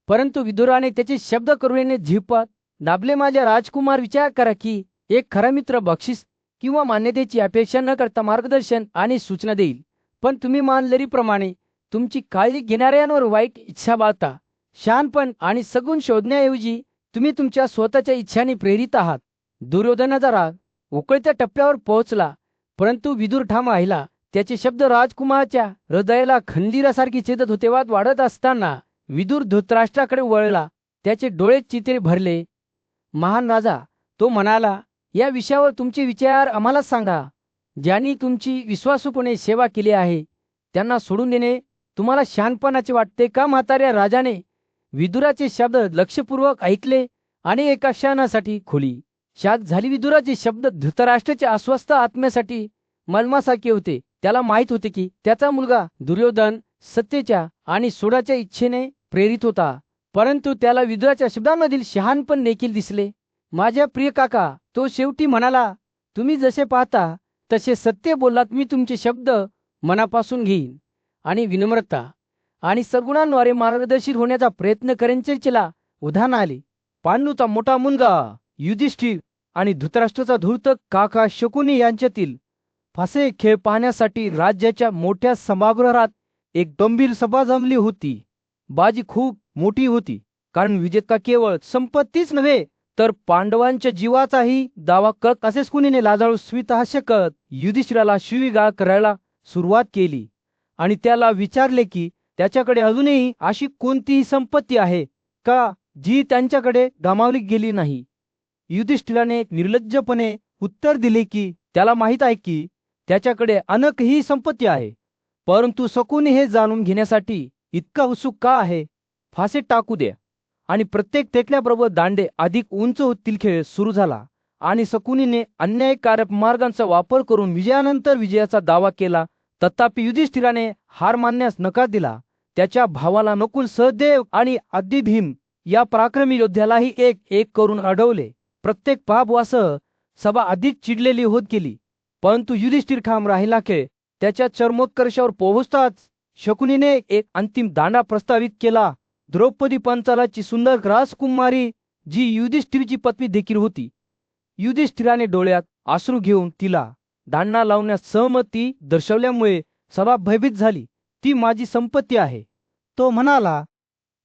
परंतु विदुराने त्याचे शब्द करुणेने झिपत दाबले. माझ्या राजकुमार, विचार करा की एक खरा मित्र बक्षीस किंवा मान्यतेची अपेक्षा न करता मार्गदर्शन आणि सूचना देईल, पण तुम्ही मानलेरीप्रमाणे तुमची काळजी घेणाऱ्यांवर वाईट इच्छा बाळगता. शहाणपण आणि सगुण शोधण्याऐवजी तुम्ही तुमच्या स्वतःच्या इच्छांनी प्रेरित आहात. दुर्योधनाचा राग उकळत्या टप्प्यावर पोहोचला, परंतु विदुर ठाम राहिला. त्याचे शब्द राजकुमाराच्या हृदयाला खंजीरासारखी छेदत होते. वाद वाढत असताना विदुर धृतराष्ट्राकडे वळला. त्याचे डोळे चित्रे भरले. महान राजा, तो म्हणाला, या विषयावर तुमचे विचार आम्हाला सांगा. ज्यांनी तुमची विश्वासूपणे सेवा केली आहे त्यांना सोडून देणे तुम्हाला शहाणपणाचे वाटते का? म्हाताऱ्या राजाने विदुराचे शब्द लक्षपूर्वक ऐकले आणि एका क्षणासाठी खोली शांत झाली. विदुराचे शब्द धृतराष्ट्राच्या अस्वस्थ आत्म्यासाठी मलमासारखे होते. त्याला माहित होते की त्याचा मुलगा दुर्योधन सत्तेच्या आणि सोडाच्या इच्छेने प्रेरित होता, परंतु त्याला विदुराच्या शब्दांमधील शहाणपण देखील दिसले. माझ्या प्रिय काका, तो शेवटी म्हणाला, तुम्ही जसे पाहता तसे सत्य बोललात. मी तुमचे शब्द मनापासून घेईन आणि विनम्रता आणि सद्गुणांद्वारे मार्गदर्शित होण्याचा प्रयत्न करेन. चर्चेला उधाण आले. पांडूचा मोठा मुलगा युधिष्ठिर आणि धृतराष्ट्राचा धूर्त काका शकुनी यांच्यातील फासे खेळ पाहण्यासाठी राज्याच्या मोठ्या सभागृहात एक गंभीर सभा जमली होती. बाजी खूप मोठी होती, कारण विजेता केवळ संपत्तीच नव्हे तर पांडवांच्या जीवाचाही दावा करत असे शकुनीने लाजाळू स्मितहास्य करत युधिष्ठिराला शिवीगाळ करायला सुरुवात केली आणि त्याला विचारले की त्याच्याकडे अजूनही अशी कोणतीही संपत्ती आहे का जी त्यांच्याकडे गमावली गेली नाही. युधिष्ठिराने निर्लज्जपणे उत्तर दिले की त्याला माहित आहे की त्याच्याकडे अनेक ही संपत्ती आहे, परंतु शकुनी हे जाणून घेण्यासाठी इतका उत्सुक का आहे? फासे टाकू द्या. आणि प्रत्येक टेकल्याबरोबर दांडे अधिक उंच होतील. खेळ सुरू झाला आणि शकुनीने अन्यायकारक मार्गांचा वापर करून विजयानंतर विजयाचा दावा केला. तथापि युधिष्ठिराने हार मानण्यास नकार दिला. त्याच्या भावाला नकुल, सहदेव आणि आदी भीम या पराक्रमी योद्ध्यालाही एक एक करून अडवले. प्रत्येक पराभवासह सभा अधिक चिडलेली होत गेली, परंतु युधिष्ठिर ठाम राहिला. खेळ त्याच्या चरमोत्कर्षावर पोहोचताच शकुनीने एक अंतिम दांडा प्रस्तावित केला. द्रौपदी पंचालाची सुंदर राजकुमारी, जी युधिष्ठिरची पत्नी देखील होती. युधिष्ठिराने डोळ्यात अश्रू घेऊन तिला दांडा लावण्यास सहमती दर्शवल्यामुळे सभा भयभीत झाली. ती माझी संपत्ती आहे, तो म्हणाला,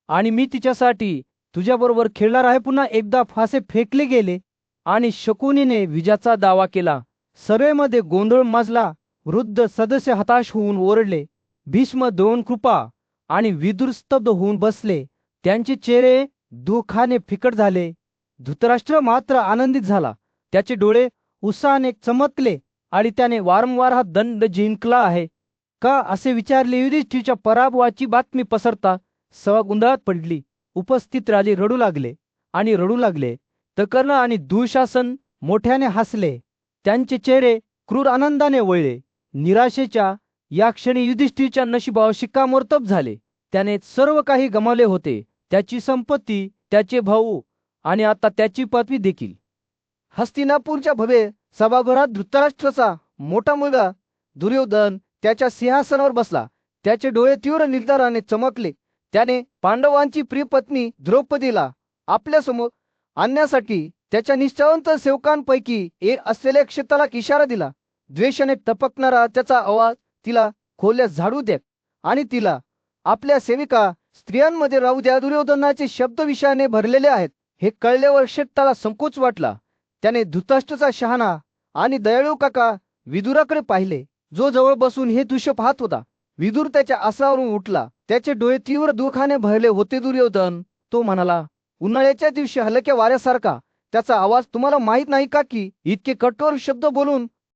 आणि मी तिच्यासाठी तुझ्याबरोबर खेळणार आहे. पुन्हा एकदा फासे फेकले गेले आणि शकुनीने विजयाचा दावा केला. सभेमध्ये गोंधळ माजला. वृद्ध सदस्य हताश होऊन ओरडले. भीष्म, द्रोण, कृपा आणि विदुर स्तब्ध होऊन बसले. त्यांचे चेहरे दुःखाने फिकट झाले. धृतराष्ट्र मात्र आनंदित झाला. त्याचे डोळे उत्साहाने चमकले आणि त्याने वारंवार हा दंड जिंकला आहे का असे विचारले. युधिष्ठिरच्या पराभवाची बातमी पसरता सभा गोंधळात पडली. उपस्थित राजे रडू लागले. तर कर्ण आणि दुःशासन मोठ्याने हसले. त्यांचे चेहरे क्रूर आनंदाने वळले. निराशेच्या या क्षणी युधिष्ठिरच्या नशिबावर शिक्कामोर्तब झाले. त्याने सर्व काही गमावले होते, त्याची संपत्ती, त्याचे भाऊ आणि आता त्याची पत्नी देखील. हस्तिनापूरच्या भव्य सभागृहात धृतराष्ट्राचा मोठा मुलगा दुर्योधन त्याच्या सिंहासनावर बसला. त्याचे डोळे तीव्र निर्धाराने चमकले. त्याने पांडवांची प्रिय पत्नी द्रौपदीला आपल्यासमोर आणण्यासाठी त्याच्या निष्ठावंत सेवकांपैकी एक असलेल्या क्षताला इशारा दिला. द्वेषाने टपकणारा त्याचा आवाज तिला खोल्यात झाडू द्या आणि तिला आपल्या सेविका स्त्रियांमध्ये राहू द्या. दुर्योधनाचे शब्द विषयाने भरलेले आहेत हे कळल्यावर क्षताला संकोच वाटला. त्याने धृतराष्ट्राचा शहाणा आणि दयाळू काका विदुराकडे पाहिले, जो जवळ बसून हे दृश्य पाहत होता. विदुर त्याच्या आसनावरून उठला. त्याचे डोळे तीव्र दुःखाने भरले होते. दुर्योधन, तो म्हणाला, उन्हाळ्याच्या दिवशी हलक्या वाऱ्यासारखा त्याचा आवाज तुम्हाला माहित नाही का की इतके कठोर शब्द बोलून